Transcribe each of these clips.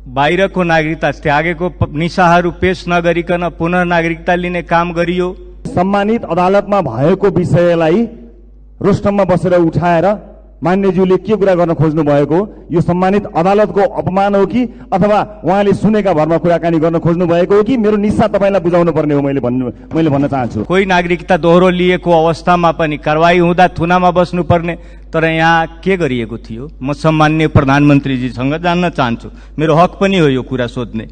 बाहिरको नागरिकता त्यागेको निशाहरू पेश नगरिकन पुनः नागरिकता लिने काम गरियो। सम्मानित अदालतमा भएको विषयलाई रोस्टममा बसेर उठाएर मान्यज्यूले के कुरा गर्न खोज्नु भएको, यो सम्मानित अदालतको अपमान हो कि अथवा उहाँले सुनेका भरमा कुराकानी गर्न खोज्नु भएको हो कि मेरो निस्सा तपाईलाई बुझाउनु पर्ने हो मैले भन्न चाहन्छु। कोही नागरिकता दोहोरो लिएको अवस्थामा पनि कारवाही हुँदा थुनामा बस्नुपर्ने, तर यहाँ के गरिएको थियो म सम्माननीय प्रधानमन्त्रीजीसँग जान्न चाहन्छु। मेरो हक पनि हो यो कुरा सोध्ने।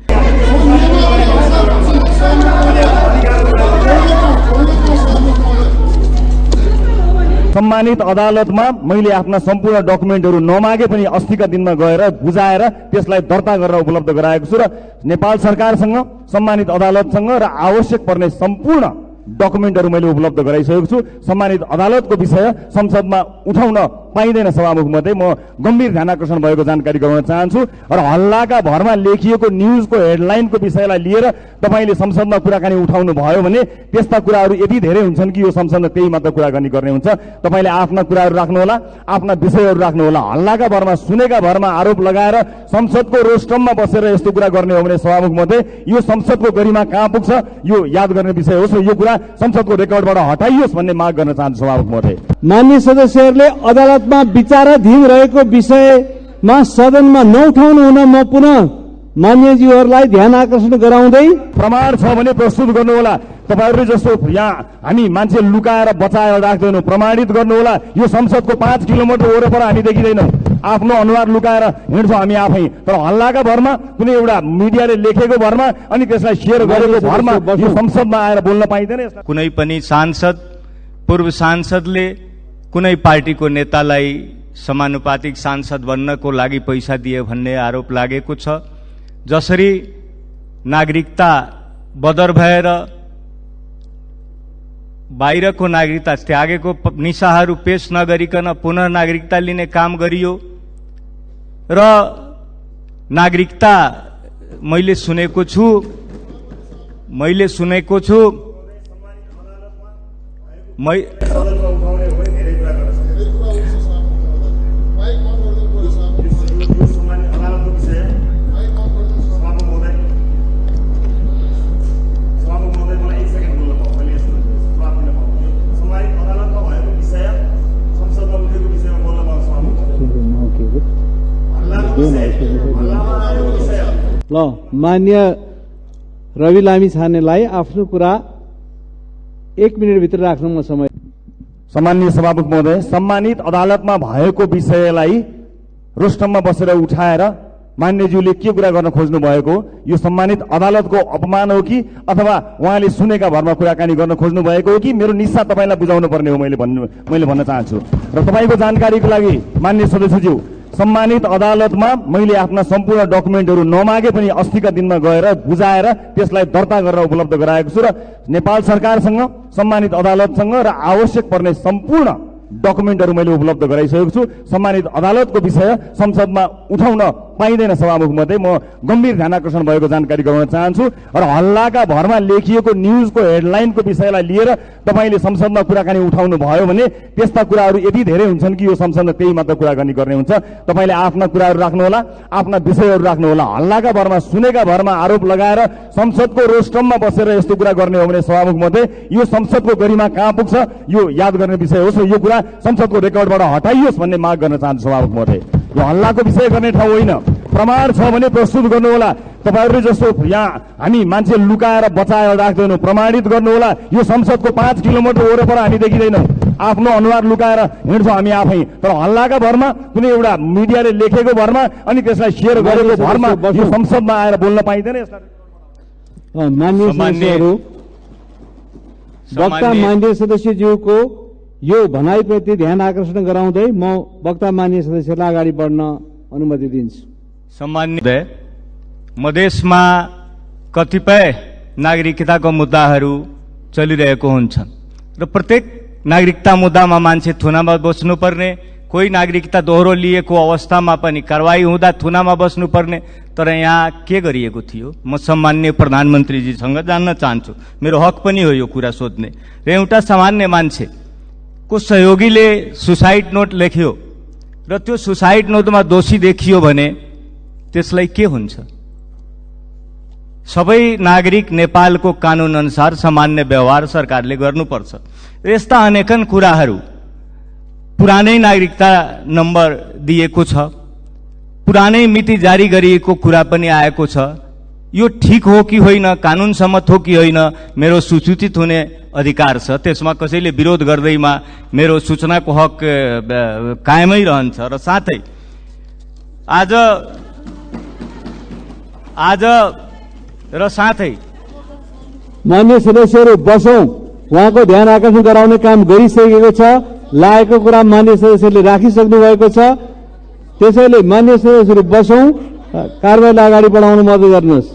सम्मानित अदालतमा मैले आफ्ना सम्पूर्ण डकुमेन्टहरू नमागे पनि अस्तिका दिनमा गएर बुझाएर त्यसलाई दर्ता गरेर उपलब्ध गराएको छु र नेपाल सरकारसँग सम्मानित अदालतसँग र आवश्यक पर्ने सम्पूर्ण डकुमेन्टहरू मैले उपलब्ध गराइसकेको छु। सम्मानित अदालतको विषय संसदमा उठाउन पाइँदैन सभामुख मध्ये, म गम्भीर ध्यानाकर्षण भएको जानकारी गराउन चाहन्छु। र हल्लाका भरमा लेखिएको न्युजको हेडलाइनको विषयलाई लिएर तपाईले संसदमा कुराकानी उठाउनु भयो भने त्यस्ता कुराहरू यति धेरै हुन्छन् कि यो संसदमा त्यही मात्र कुराकानी गर्ने हुन्छ। तपाईले आफ्ना कुराहरू राख्नुहोला, आफ्ना विषयहरू राख्नुहोला। हल्लाका भरमा सुनेका भरमा आरोप लगाएर संसदको रोस्टममा बसेर यस्तो कुरा गर्ने हो भने सभामुख मध्ये यो संसदको गरिमा कहाँ पुग्छ, यो याद गर्ने विषय होस् र यो कुरा संसदको रेकर्डबाट हटाइयोस् भन्ने माग गर्न चाहन्छु सभामुख मध्ये। मान्य सदस्यहरूले अदालतमा विचाराधीन रहेको विषयमा सदनमा नउठाउनु हुन म पुनः मान्यज्यूहरूलाई ध्यान आकर्षण गराउँदै प्रमाण छ भने प्रस्तुत गर्नुहोला। तपाईहरूले जस्तो यहाँ हामी मान्छे लुकाएर बचाएर राख्दैनौँ, प्रमाणित गर्नुहोला। यो संसदको 5 किलोमिटर वरपर हामी देखिँदैनौँ, आफ्नो अनुहार लुकाएर हिँड्छौँ हामी आफै। तर हल्लाका भरमा कुनै एउटा मिडियाले लेखेको भरमा अनि त्यसलाई सेयर गरेको भरमा यो संसदमा आएर बोल्न पाइँदैन। कुनै पनि सांसद पूर्व सांसदले कुनै पार्टीको नेतालाई समानुपातिक सांसद बन्नको लागि पैसा दिए भन्ने आरोप लागेको छ। जसरी नागरिकता बदर भएर बाहिरको नागरिकता त्यागेको निशाहरू पेश नगरिकन पुनः नागरिकता लिने काम गरियो र नागरिकता मैले सुनेको छु ल मान्य रवि लामी छानेलाई आफ्नो कुरा 1 मिनेटभित्र राख्नु म समय। सम्माननीय सभामुख महोदय, सम्मानित अदालतमा भएको विषयलाई रोस्टममा बसेर उठाएर मान्यज्यूले के कुरा गर्न खोज्नु भएको, यो सम्मानित अदालतको अपमान हो कि अथवा उहाँले सुनेका भरमा कुराकानी गर्न खोज्नु भएको हो कि मेरो निस्सा तपाईलाई बुझाउनु पर्ने हो मैले भन्न चाहन्छु। र तपाईको जानकारीको लागि मान्य सदस्यज्यू, सम्मानित अदालतमा मैले आफ्ना सम्पूर्ण डकुमेन्टहरू नमागे पनि अस्तिका दिनमा गएर बुझाएर त्यसलाई दर्ता गरेर उपलब्ध गराएको छु र नेपाल सरकारसँग सम्मानित अदालतसँग र आवश्यक पर्ने सम्पूर्ण डकुमेन्टहरू मैले उपलब्ध गराइसकेको छु। सम्मानित अदालतको विषय संसदमा उठाउन पाइँदैन सभामुख मध्ये, म गम्भीर ध्यानाकर्षण भएको जानकारी गराउन चाहन्छु। र हल्लाका भरमा लेखिएको न्युजको हेडलाइनको विषयलाई लिएर तपाईले संसदमा कुराकानी उठाउनु भयो भने त्यस्ता कुराहरू यति धेरै हुन्छन् कि यो संसदमा त्यही मात्र कुराकानी गर्ने हुन्छ। तपाईले आफ्ना कुराहरू राख्नुहोला, आफ्ना विषयहरू राख्नुहोला। हल्लाका भरमा सुनेका भरमा आरोप लगाएर संसदको रोस्टममा बसेर यस्तो कुरा गर्ने हो भने सभामुख मध्ये यो संसदको गरिमा कहाँ पुग्छ, यो याद गर्ने विषय होस् र यो कुरा संसदको रेकर्डबाट हटाइयोस् भन्ने माग गर्न चाहन्छु सभामुख महोदय। यो हल्लाको विषय गर्ने ठाउँ होइन, प्रमाण छ भने प्रस्तुत गर्नुहोला। तपाईहरूले जस्तो यहाँ हामी मान्छे लुकाएर बचाएर राख्दैनौँ, प्रमाणित गर्नुहोला। यो संसदको 5 किलोमिटर वरपर हामी देखिँदैनौँ, आफ्नो अनुहार लुकाएर हिँड्छौँ हामी आफै। तर हल्लाका भरमा कुनै एउटा मिडियाले लेखेको भरमा अनि त्यसलाई सेयर गरेको भरमा यो संसदमा आएर बोल्न पाइँदैन। मान्य सदस्यहरू, वक्ता मान्य सदस्यज्यूको यो भनाइप्रति ध्यान आकर्षण गराउँदै म वक्ता मान्य सदस्यलाई अगाडि बढ्न अनुमति दिन्छु। सम्मान्य मधेसमा कतिपय नागरिकताको मुद्दाहरू चलिरहेको हुन्छन् र प्रत्येक नागरिकता मुद्दामा मान्छे थुनामा बस्नुपर्ने, कोही नागरिकता दोहोरो लिएको अवस्थामा पनि कारवाही हुँदा थुनामा बस्नुपर्ने, तर यहाँ के गरिएको थियो म सम्मान्य प्रधानमन्त्रीजीसँग जान्न चाहन्छु। मेरो हक पनि हो यो कुरा सोध्ने। र एउटा सामान्य मान्छे को सहयोगीले सुसाइड नोट लेख्यो र त्यो सुसाइड नोटमा दोषी देखियो भने त्यसलाई के हुन्छ? सबै नागरिक नेपालको कानुन अनुसार सामान्य व्यवहार सरकारले गर्नुपर्छ। यस्ता अनेकन कुराहरू पुरानै नागरिकता नम्बर दिएको छ, पुरानै मिति जारी गरिएको कुरा पनि आएको छ। यो ठीक हो कि होइन, कानुन सम्मत हो कि होइन, मेरो सूचित हुने अधिकार छ। त्यसमा कसैले विरोध गर्दैमा मेरो सूचनाको हक कायमै रहन्छ। र साथै मान्य सदस्यहरू बसौं, उहाँको ध्यान आकर्षण गराउने काम गरिसकेको छ। लागेको कुरा मान्य सदस्यहरूले राखिसक्नु भएको छ। त्यसैले मान्य सदस्यहरू बसौं, कारबाहीलाई अगाडि बढाउन मद्दत गर्नुहोस्।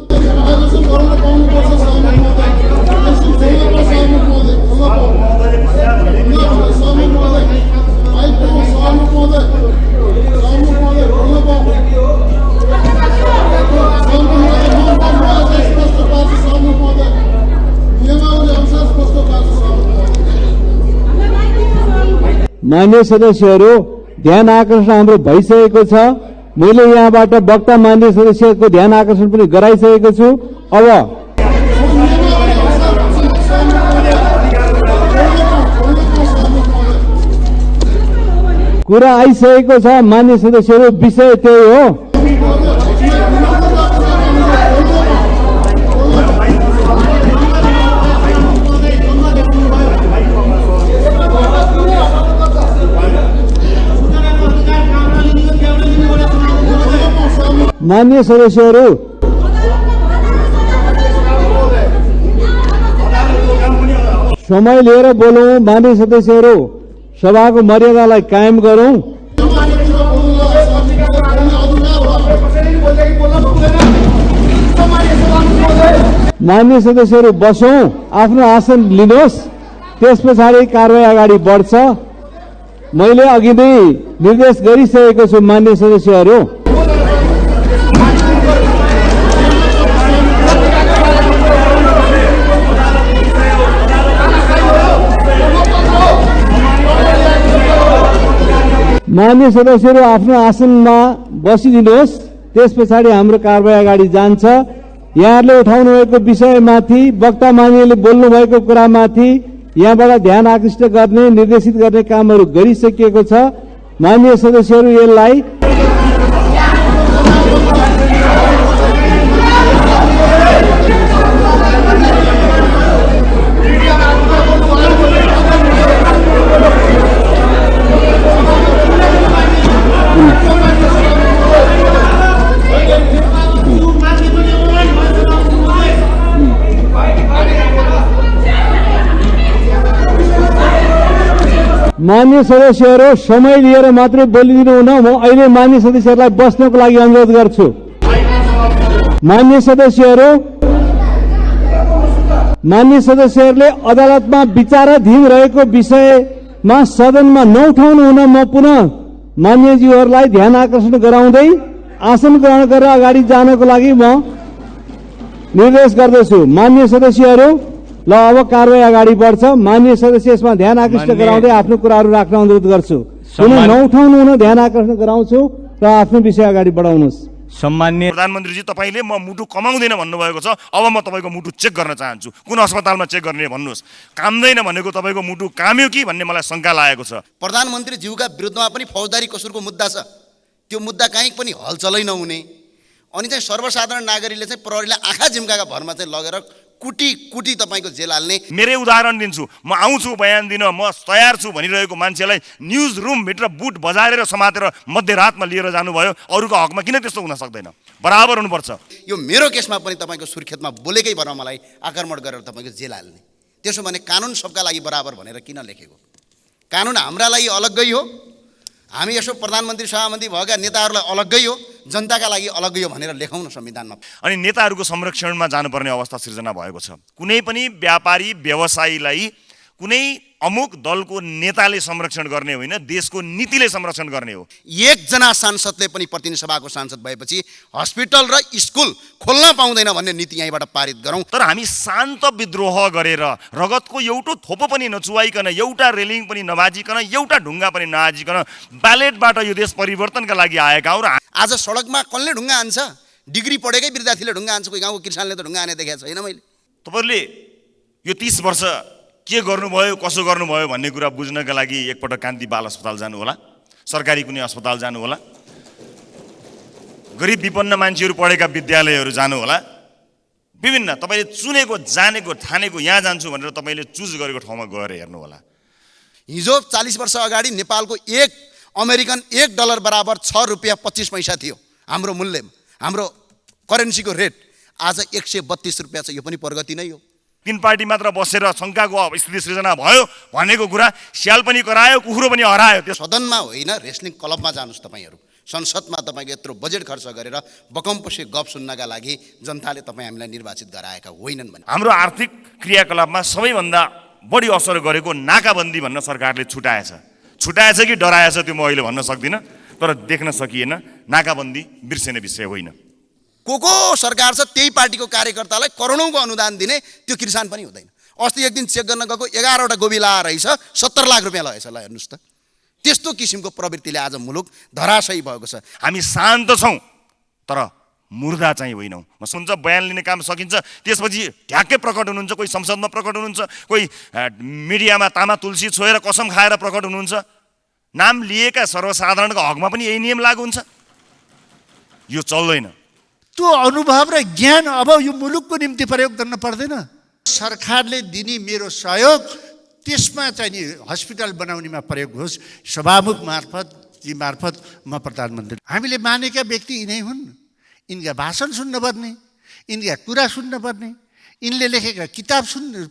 मान्य सदस्यहरू, ध्यान आकर्षण हाम्रो भइसकेको छ। मैले यहाँबाट वक्ता मान्य सदस्यको ध्यान आकर्षण पनि गराइसकेको छु। अब कुरा आइसकेको छ मान्य सदस्यहरू, विषय त्यही हो। मान्य सदस्यहरू, समय लिएर बोलौं। मान्य सदस्यहरू, सभाको मर्यादालाई कायम गरौं। मान्य सदस्यहरू बसौं, आफ्नो आसन लिनुहोस्, त्यस पछाडि कारबाही अगाडि बढ्छ। मैले अघि नै निर्देश गरिसकेको छु। मान्य सदस्यहरू, मान्य सदस्यहरू आफ्नो आसनमा बसिदिनुहोस्, त्यस पछाडि हाम्रो कारबाही अगाडि जान्छ। यहाँहरूले उठाउनु भएको विषयमाथि, वक्ता मान्यले बोल्नु भएको कुरामाथि यहाँबाट ध्यान आकृष्ट गर्ने, निर्देशित गर्ने कामहरू गरिसकिएको छ। मान्य सदस्यहरू, यसलाई मान्य सदस्यहरू समय लिएर मात्रै बोलिदिनु हुन। म अहिले मान्य सदस्यहरूलाई बस्नको लागि अनुरोध गर्छु। मान्य सदस्यहरूले अदालतमा विचाराधीन रहेको विषयमा सदनमा नउठाउनु हुन म पुनः मान्यज्यूहरूलाई ध्यान आकर्षण गराउँदै आसन ग्रहण गरेर अगाडि जानको लागि म निर्देश गर्दछु। मान्य सदस्यहरू, ल अब कारबाही अगाडि बढ्छ। मान्य सदस्य यसमा ध्यान आकृष्ट गराउँदै आफ्नो कुराहरू राख्न अनुरोध गर्छु। पुनः नउठाउनु हुन ध्यान आकर्षण गराउँछु र आफ्नो विषय अगाडि बढाउनुहोस्। सम्मान्य प्रधानमन्त्रीजी, तपाईँले म मुटु कमाउँदैन भन्नुभएको छ। अब म तपाईँको मुटु चेक गर्न चाहन्छु। कुन अस्पतालमा चेक गर्ने भन्नुहोस्। काम्दैन भनेको तपाईँको मुटु काम्यो कि भन्ने मलाई शङ्का लागेको छ। प्रधानमन्त्रीज्यूका विरुद्धमा पनि फौजदारी कसुरको मुद्दा छ। त्यो मुद्दा कहीँ पनि हलचलै नहुने, अनि चाहिँ सर्वसाधारण नागरिकले चाहिँ प्रहरीलाई आँखा झिम्काका भरमा चाहिँ लगेर कुटी तपाईँको जेल हाल्ने। मेरै उदाहरण दिन्छु। म आउँछु बयान दिन, म तयार छु भनिरहेको मान्छेलाई न्युज रुमभित्र बुट बजारेर समातेर मध्यरातमा लिएर जानुभयो। अरूको हकमा किन त्यस्तो हुन सक्दैन? बराबर हुनुपर्छ। यो मेरो केसमा पनि तपाईँको सुर्खेतमा बोलेकै भरमा मलाई आक्रमण गरेर तपाईँको जेल हाल्ने। त्यसो भने कानुन सबका लागि बराबर भनेर किन लेखेको? कानुन हाम्रा लागि अलग्गै हो, हामी यसो प्रधानमन्त्री सभामन्त्री भएका नेताहरूलाई अलग्गै हो, जनताका लागि अलग्गै हो भनेर लेखाउन संविधानमा। अनि नेताहरूको संरक्षणमा जानुपर्ने अवस्था सिर्जना भएको छ। कुनै पनि व्यापारी व्यवसायीलाई कुनै अमुक दलको नेताले संरक्षण गर्ने होइन, देशको नीतिले संरक्षण गर्ने हो। एकजना सांसदले पनि प्रतिनिधि सभाको सांसद भएपछि हस्पिटल र स्कुल खोल्न पाउँदैन भन्ने नीति यहीँबाट पारित गरौँ। तर हामी शान्त विद्रोह गरेर रगतको एउटा थोपो पनि नचुवाइकन, एउटा रेलिङ पनि नभाजिकन, एउटा ढुङ्गा पनि नहाजिकन ब्यालेटबाट यो देश परिवर्तनका लागि आएका हौँ। आज सडकमा कसले ढुङ्गा हान्छ? डिग्री पढेकै विद्यार्थीले ढुङ्गा हान्छ, कोही गाउँको किसानले त ढुङ्गा हाने देखेको छैन मैले। तपाईँहरूले यो 30 वर्ष के गर्नुभयो, कसो गर्नुभयो भन्ने कुरा बुझ्नका लागि एकपटक कान्ति बाल अस्पताल जानु होला, सरकारी कुनै अस्पताल जानु होला, गरिब विपन्न मान्छेहरू पढेका विद्यालयहरू जानु होला, विभिन्न तपाईँले चुनेको, जानेको, ठानेको यहाँ जान्छु भनेर तपाईँले चुज गरेको ठाउँमा गएर हेर्नु होला। हिजो 40 वर्ष अगाडि नेपालको एक अमेरिकन $1 बराबर 6 रुपियाँ 25 पैसा थियो हाम्रो मूल्य, हाम्रो करेन्सीको रेट। आज 132 रुपियाँ छ। यो पनि प्रगति नै हो। 3 पार्टी मात्र बसेर शङ्काको स्थिति सृजना भयो भनेको कुरा स्याल पनि करायो, कुखुरो पनि हरायो। त्यो सदनमा होइन, रेस्लिङ क्लबमा जानुहोस् तपाईँहरू। संसदमा तपाईँको यत्रो बजेट खर्च गरेर बकमपसे गफ सुन्नका लागि जनताले तपाईँ हामीलाई निर्वाचित गराएका होइनन् भने। हाम्रो आर्थिक क्रियाकलापमा सबैभन्दा बढी असर गरेको नाकाबन्दी भन्न सरकारले छुटाएछ कि डराएछ त्यो म अहिले भन्न सक्दिनँ, तर देख्न सकिएन। नाकाबन्दी बिर्सिने विषय होइन। को सरकार छ त्यही पार्टीको कार्यकर्तालाई करोडौँको अनुदान दिने, त्यो किसान पनि हुँदैन। अस्ति एक दिन चेक गर्न गएको 11वटा गोबी लाएर रहेछ, 70 लाख रुपियाँ लगेछ। ल हेर्नुहोस् त, त्यस्तो किसिमको प्रवृत्तिले आज मुलुक धराशयी भएको छ। हामी शान्त छौँ तर मुर्दा चाहिँ होइनौँ। सुन्छ बयान लिने काम सकिन्छ, त्यसपछि ढ्याक्कै प्रकट हुनुहुन्छ, कोही संसदमा प्रकट हुनुहुन्छ, कोही मिडियामा तामा तुलसी छोएर कसम खाएर प्रकट हुनुहुन्छ। नाम लिएका सर्वसाधारणको हकमा पनि यही नियम लागू हुन्छ। यो चल्दैन। त्यो अनुभव र ज्ञान अब यो मुलुकको निम्ति प्रयोग गर्न पर्दैन। सरकारले दिने मेरो सहयोग त्यसमा चाहिँ नि हस्पिटल बनाउनेमा प्रयोग होस्। सभामुख मार्फत म प्रधानमन्त्री, हामीले मानेका व्यक्ति यिनै हुन्। यिनका भाषण सुन्नुपर्ने, यिनका कुरा सुन्नुपर्ने, यिनले लेखेका किताब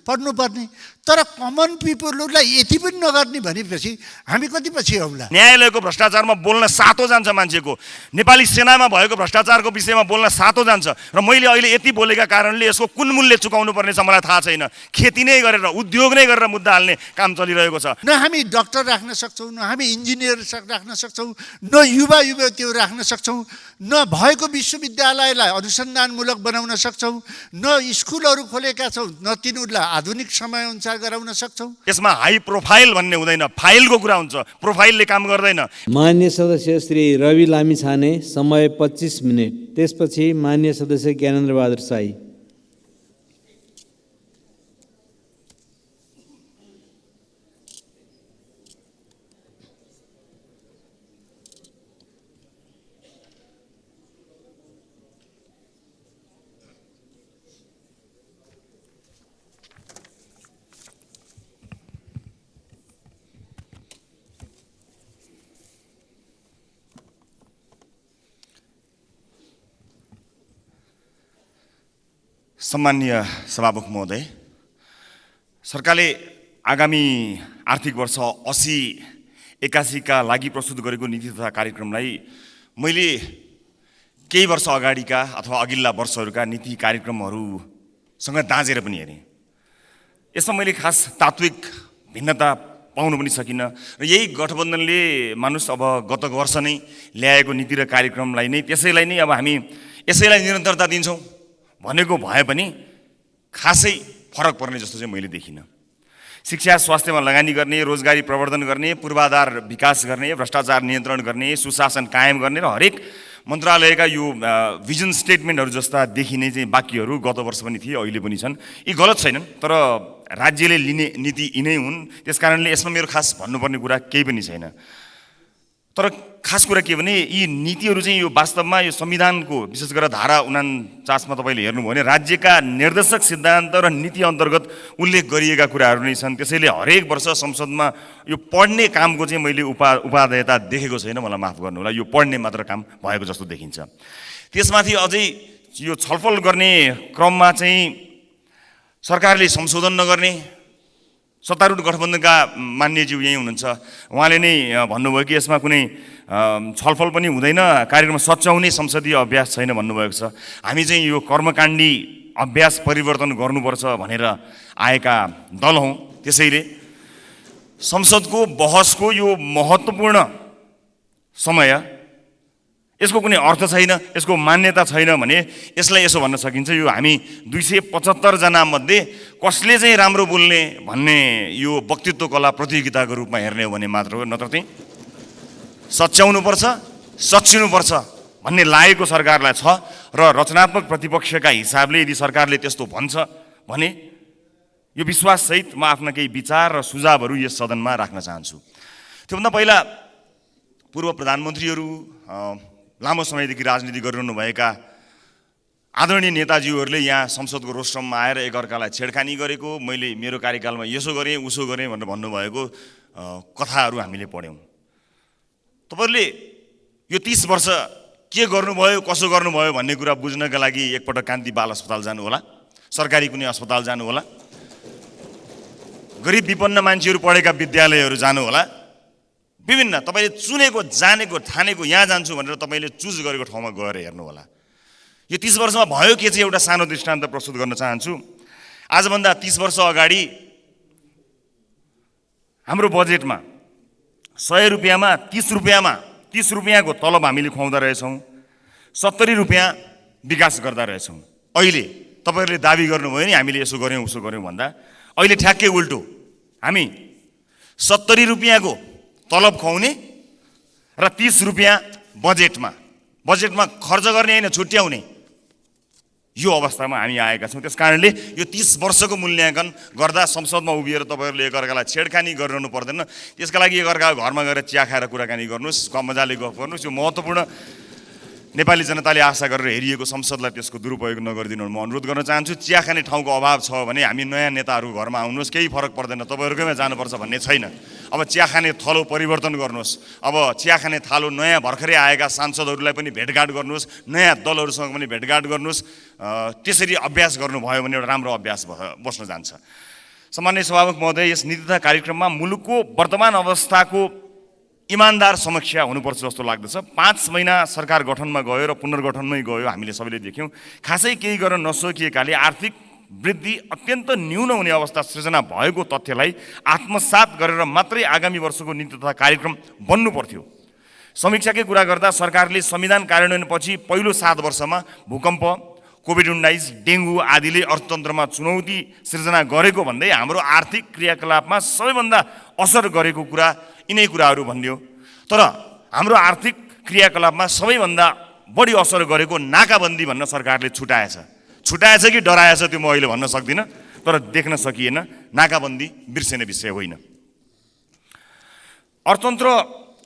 पढ्नुपर्ने। तर कमन पिपलहरूलाई यति पनि नगर्ने भनेपछि हामी कति पछि आउला। न्यायालयको भ्रष्टाचारमा बोल्न सातो जान्छ मान्छेको, नेपाली सेनामा भएको भ्रष्टाचारको विषयमा बोल्न सातो जान्छ। र मैले अहिले यति बोलेका कारणले यसको कुन मूल्य चुकाउनु पर्ने छ मलाई थाहा छैन। खेती नै गरेर, उद्योग नै गरेर मुद्दा हाल्ने काम चलिरहेको छ। न हामी डक्टर राख्न सक्छौँ, न हामी इन्जिनियर राख्न सक्छौँ, न युवा युवतीहरू राख्न सक्छौँ, न भएको विश्वविद्यालयलाई अनुसन्धानमूलक बनाउन सक्छौँ, न स्कुलहरू खोलेका छौँ, न तिनीहरूलाई आधुनिक समय अनुसार गराउन सक्छौँ। यसमा हाई प्रोफाइल भन्ने हुँदैन, फाइलको कुरा हुन्छ। प्रोफाइलले काम गर्दैन। मान्य सदस्य श्री रवि लामिछाने, समय 25 मिनट। त्यसपछि मान्य सदस्य ज्ञानेन्द्र बहादुर साई। सम्माननीय सभामुख महोदय, सरकारले आगामी आर्थिक वर्ष 80-81 का लागि प्रस्तुत गरेको नीति तथा कार्यक्रमलाई मैले केही वर्ष अगाडिका अथवा अघिल्ला वर्षहरूका नीति कार्यक्रमहरूसँग दाँजेर पनि हेरेँ। यसमा मैले खास तात्विक भिन्नता पाउन पनि सकिनँ। र यही गठबन्धनले मानुस् अब गत वर्ष नै ल्याएको नीति र कार्यक्रमलाई नै, त्यसैलाई नै अब हामी यसैलाई निरन्तरता दिन्छौँ भनेको भए पनि खासै फरक पर्ने जस्तो चाहिँ मैले देखिनँ। शिक्षा स्वास्थ्यमा लगानी गर्ने, रोजगारी प्रवर्धन गर्ने, पूर्वाधार विकास गर्ने, भ्रष्टाचार नियन्त्रण गर्ने, सुशासन कायम गर्ने र हरेक मन्त्रालयका यो भिजन स्टेटमेन्टहरू जस्ता देखिने चाहिँ वाक्यहरू गत वर्ष पनि थिए, अहिले पनि छन्। यी गलत छैनन्, तर राज्यले लिने नीति यिनै हुन्। त्यस कारणले यसमा मेरो खास भन्नुपर्ने कुरा केही पनि छैन। तर खास कुरा के भने यी नीतिहरू चाहिँ यो वास्तवमा यो संविधानको विशेष गरेर धारा 49 मा तपाईँले हेर्नुभयो भने राज्यका निर्देशक सिद्धान्त र नीति अन्तर्गत उल्लेख गरिएका कुराहरू नै छन्। त्यसैले हरेक वर्ष संसदमा यो पढ्ने कामको चाहिँ मैले उपादेयता देखेको छैन। मलाई माफ गर्नु होला, यो पढ्ने मात्र काम भएको जस्तो देखिन्छ। त्यसमाथि अझै यो छलफल गर्ने क्रममा चाहिँ सरकारले संशोधन नगर्ने, सत्तारूढ गठबन्धनका मान्यज्यू यहीँ हुनुहुन्छ, उहाँले नै भन्नुभयो कि यसमा कुनै छलफल पनि हुँदैन, कार्यक्रम सच्याउने संसदीय अभ्यास छैन भन्नुभएको छ। हामी चाहिँ यो कर्मकाण्डी अभ्यास परिवर्तन गर्नुपर्छ भनेर आएका दल हौँ। त्यसैले संसदको बहसको यो महत्त्वपूर्ण समय, यसको कुनै अर्थ छैन, यसको मान्यता छैन भने यसलाई यसो भन्न सकिन्छ, यो हामी 275 जना मध्ये कसले चाहिँ राम्रो बोल्ने भन्ने यो वक्तित्व कला प्रतियोगिताको रूपमा हेर्ने हो भने मात्र हो। नत्र चाहिँ सच्याउनुपर्छ, सच्चिनुपर्छ भन्ने लागेको सरकारलाई छ र रचनात्मक प्रतिपक्षका हिसाबले यदि सरकारले त्यस्तो भन्छ भने यो विश्वाससहित म आफ्ना केही विचार र सुझावहरू यस सदनमा राख्न चाहन्छु। त्योभन्दा पहिला पूर्व प्रधानमन्त्रीहरू, लामो समयदेखि राजनीति गरिरहनुभएका आदरणीय नेताजीहरूले यहाँ संसदको रोस्टममा आएर एकअर्कालाई छेडखानी गरेको, मैले मेरो कार्यकालमा यसो गरेँ उसो गरेँ भनेर भन्नुभएको कथाहरू हामीले पढ्यौँ। तपाईँहरूले यो 30 वर्ष के गर्नुभयो, कसो गर्नुभयो भन्ने कुरा बुझ्नका लागि एकपटक कान्ति बाल अस्पताल जानुहोला, सरकारी कुनै अस्पताल जानुहोला, गरिब विपन्न मान्छेहरू पढेका विद्यालयहरू जानुहोला, विभिन्न तपाईँले चुनेको, जानेको, ठानेको यहाँ जान्छु भनेर तपाईँले चुज गरेको ठाउँमा गएर हेर्नुहोला। यो 30 वर्षमा भयो के चाहिँ एउटा सानो दृष्टान्त प्रस्तुत गर्न चाहन्छु। आजभन्दा 30 वर्ष अगाडि हाम्रो बजेटमा 100 रुपियाँमा 30 रुपियाँको तलब हामीले खुवाउँदा रहेछौँ, 70 रुपियाँ विकास गर्दा रहेछौँ। अहिले तपाईँहरूले दाबी गर्नुभयो नि हामीले यसो गऱ्यौँ उसो गऱ्यौँ भन्दा, अहिले ठ्याक्कै उल्टो, हामी 70 रुपियाँको तलब खुवाउने र 30 रुपियाँ बजेटमा खर्च गर्ने होइन, छुट्याउने, यो अवस्थामा हामी आएका छौँ। त्यस कारणले यो 30 वर्षको मूल्याङ्कन गर्दा संसदमा उभिएर तपाईँहरूले एकअर्कालाई छेडखानी गरिरहनु पर्दैन। त्यसका लागि एकअर्काको घरमा गएर चिया खाएर कुराकानी गर्नुहोस्, मजाले गफ गर्नुहोस्। यो महत्त्वपूर्ण नेपाली जनताले आशा गरेर हेरिएको संसदलाई त्यसको दुरुपयोग नगरिदिनु म अनुरोध गर्न चाहन्छु। चिया खाने ठाउँको अभाव छ भने हामी नयाँ नेताहरू घरमा आउनुहोस्, केही फरक पर्दैन, तपाईँहरूकैमा जानुपर्छ भन्ने छैन। अब चिया खाने थलो परिवर्तन गर्नुहोस्, अब चिया खाने थालो नयाँ भर्खरै आएका सांसदहरूलाई पनि भेटघाट गर्नुहोस्, नयाँ दलहरूसँग पनि भेटघाट गर्नुहोस्। त्यसरी अभ्यास गर्नुभयो भने एउटा राम्रो अभ्यास बस्न जान्छ। सामान्य सभामुख महोदय, यस नीति तथा कार्यक्रममा मुलुकको वर्तमान अवस्थाको इमान्दार समीक्षा हुनुपर्छ जस्तो लाग्दछ। 5 महिना सरकार गठनमा गयो र पुनर्गठनमै गयो, हामीले सबैले देख्यौँ। खासै केही गर्न नसकिएकाले आर्थिक वृद्धि अत्यन्त न्यून हुने अवस्था सृजना भएको तथ्यलाई आत्मसात गरेर मात्रै आगामी वर्षको नीति तथा कार्यक्रम बन्नु पर्थ्यो। समीक्षाकै कुरा गर्दा सरकारले संविधान कार्यान्वयनपछि पहिलो 7 वर्षमा भूकम्प, कोभिड-19, डेङ्गु आदिले अर्थतन्त्रमा चुनौती सृजना गरेको भन्दै हाम्रो आर्थिक क्रियाकलापमा सबैभन्दा असर गरेको कुरा यिनै कुराहरू भन्यो। तर हाम्रो आर्थिक क्रियाकलापमा सबैभन्दा बढी असर गरेको नाकाबन्दी भन्न सरकारले छुटाएछ कि डराएछ त्यो म अहिले भन्न सक्दिनँ, तर देख्न सकिएन। नाकाबन्दी बिर्सिने विषय होइन। अर्थतन्त्र